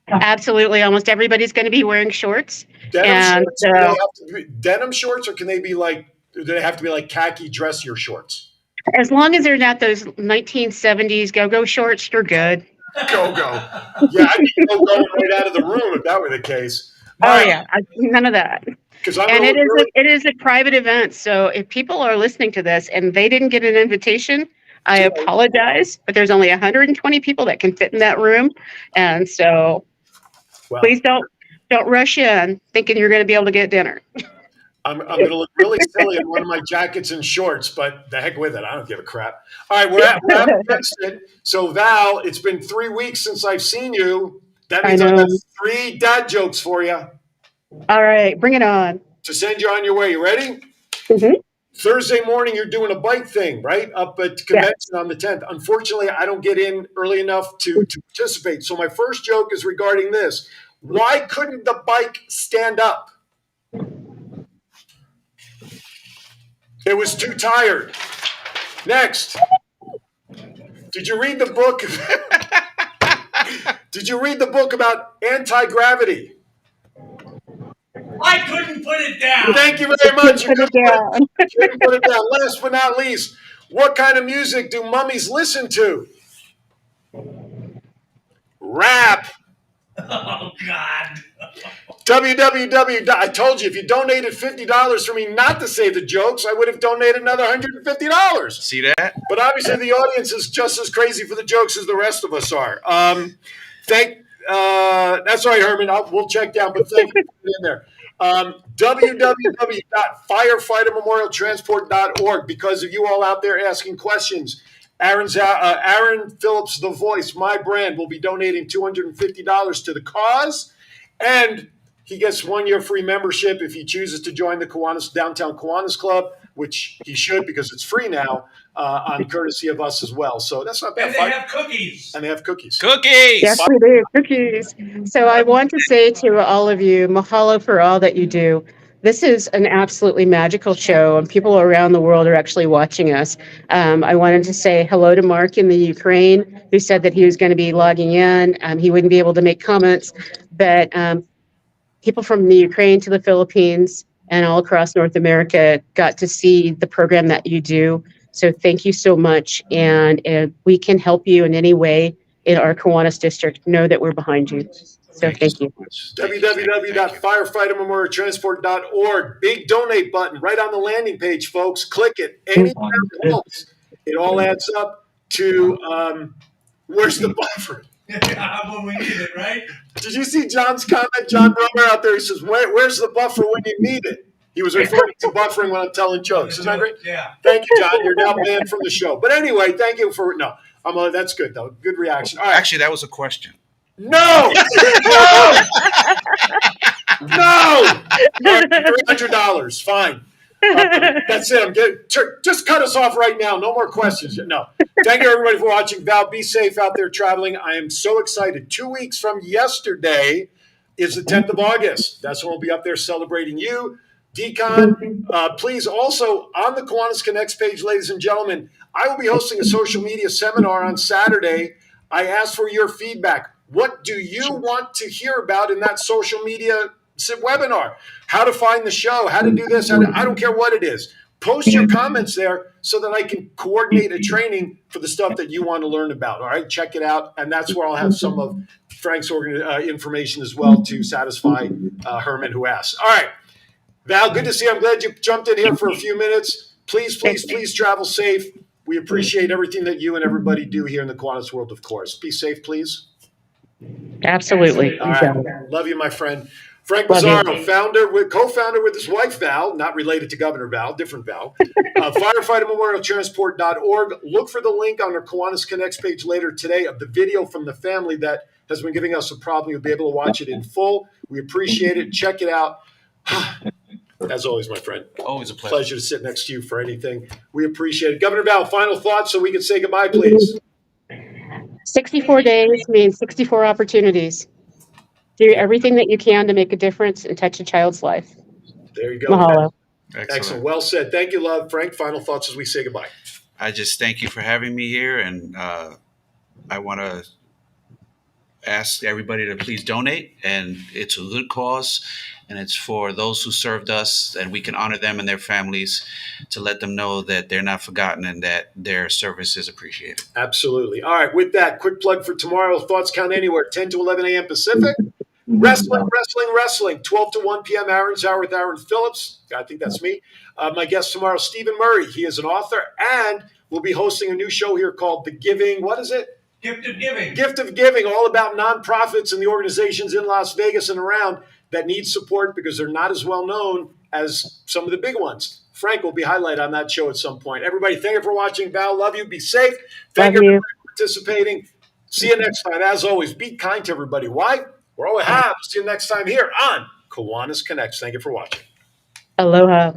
Absolutely. Almost everybody's going to be wearing shorts. Denim And shorts? Do they have to be denim shorts, or can they be do they have to be like khaki dressier shorts? as long as they're not those 1970s go-go shorts, you're good. Go. Yeah, I'd be going right out of the room if that were the case. Oh, yeah. None of that. Because I'm And gonna it is a private event. So if people are listening to this and they didn't get an invitation, I apologize. But there's only 120 people that can fit in that room. And so please don't rush in thinking you're going to be able to get dinner. I'm going to look really silly in one of my jackets and shorts, but the heck with it. I don't give a crap. All right, we're up against it. So, Val, it's been 3 weeks since I've seen you. That I means I know. got 3 dad jokes for you All right, bring it on. to send you on your way. You ready? Mhm. Thursday morning, you're doing a bike thing, right? Up at convention on the 10th. Unfortunately, I don't get in early enough to participate. So, my first joke is regarding this. Why couldn't the bike stand up? It was too tired. Next. Did you read the book? Did you read the book about anti-gravity? I couldn't put it down. Thank you very much. You Put it down. couldn't put it down. Last but not least, what kind of music do mummies listen to? Rap. Oh, God. www. I told you, if you donated $50 for me not to say the jokes, I would have donated another $150. See that? But obviously, the audience is just as crazy for the jokes as the rest of us are. That's all right, Herman. We'll check down, but thank you for putting it in there. www.firefightermemorialtransport.org. Because of you all out there asking questions, Aaron Phillips, the voice, my brand, will be donating $250 to the cause, and he gets 1 year free membership if he chooses to join the Downtown Kiwanis Club, which he should because it's free now, on courtesy of us as well. So that's not bad. And they have cookies. And they have cookies. Cookies. Yes, we do. Cookies. So I want to say to all of you, mahalo for all that you do. This is an absolutely magical show, and people around the world are actually watching us. I wanted to say hello to Mark in the Ukraine, who said that he was going to be logging in. He wouldn't be able to make comments, but people from the Ukraine to the Philippines and all across North America got to see the program that you do. So thank you so much. And if we can help you in any way in our Kiwanis district, know that we're behind you. So thank you. www.firefightermemorialtransport.org. Big donate button right on the landing page, folks. Click it. Any amount helps. It all adds up to where's the buffer? When we need it, right? Did you see John's comment? John Brummer out there, he says, where's the buffer when you need it? He was referring to buffering when I'm telling jokes. Isn't that great? Yeah. Thank you, John. You're now banned from the show. But anyway, thank you for that's good though. Good reaction. All right. Actually, that was a question. No! No! No! $300. Fine. That's it. Just cut us off right now. No more questions. No. Thank you, everybody, for watching. Val, be safe out there traveling. I am so excited. 2 weeks from yesterday is the 10th of August. That's when we'll be up there celebrating you. Decon, please also on the Kiwanis Connects page, ladies and gentlemen, I will be hosting a social media seminar on Saturday. I asked for your feedback. What do you want to hear about in that social media webinar? How to find the show, how to do this. I don't care what it is. Post your comments there so that I can coordinate a training for the stuff that you want to learn about. All right, check it out. And that's where I'll have some of Frank's information as well to satisfy Herman who asked. All right, Val, good to see you. I'm glad you jumped in here for a few minutes. Please travel safe. We appreciate everything that you and everybody do here in the Kiwanis world, of course. Be safe, please. Absolutely. All right. Love you, my friend. Frank Pizarro, co-founder with his wife, Val, not related to Governor Val, different Val. Firefightermemorialtransport.org. Look for the link on our Kiwanis Connects page later today of the video from the family that has been giving us a problem. You'll be able to watch it in full. We appreciate it. Check it out. As always, my friend. Always a Pleasure to sit next to you for anything. We appreciate it. Governor Val, final thoughts so we can say goodbye, please. 64 days means 64 opportunities. Do everything that you can to make a difference and touch a child's life. There you go. Mahalo. Excellent. Well said. Thank you, love. Frank, final thoughts as we say goodbye. I just thank you for having me here, and I want to ask everybody to please donate, and it's a good cause, and it's for those who served us, and we can honor them and their families to let them know that they're not forgotten and that their service is appreciated. Absolutely. All right, with that, quick plug for tomorrow. Thoughts count anywhere, 10 to 11 a.m. Pacific. Wrestling, 12 to 1 p.m. Aaron's Hour with Aaron Phillips. I think that's me. My guest tomorrow, Stephen Murray. He is an author, and we'll be hosting a new show here called The Giving. What is it? Gift of Giving. Gift of Giving, all about nonprofits and the organizations in Las Vegas and around that need support because they're not as well known as some of the big ones. Frank will be highlighted on that show at some point. Everybody, thank you for watching. Val, love you. Be safe. Thank Love you you. for participating. See you next time. As always, be kind to everybody. Why? We're all we have. See you next time here on Kiwanis Connects. Thank you for watching. Aloha.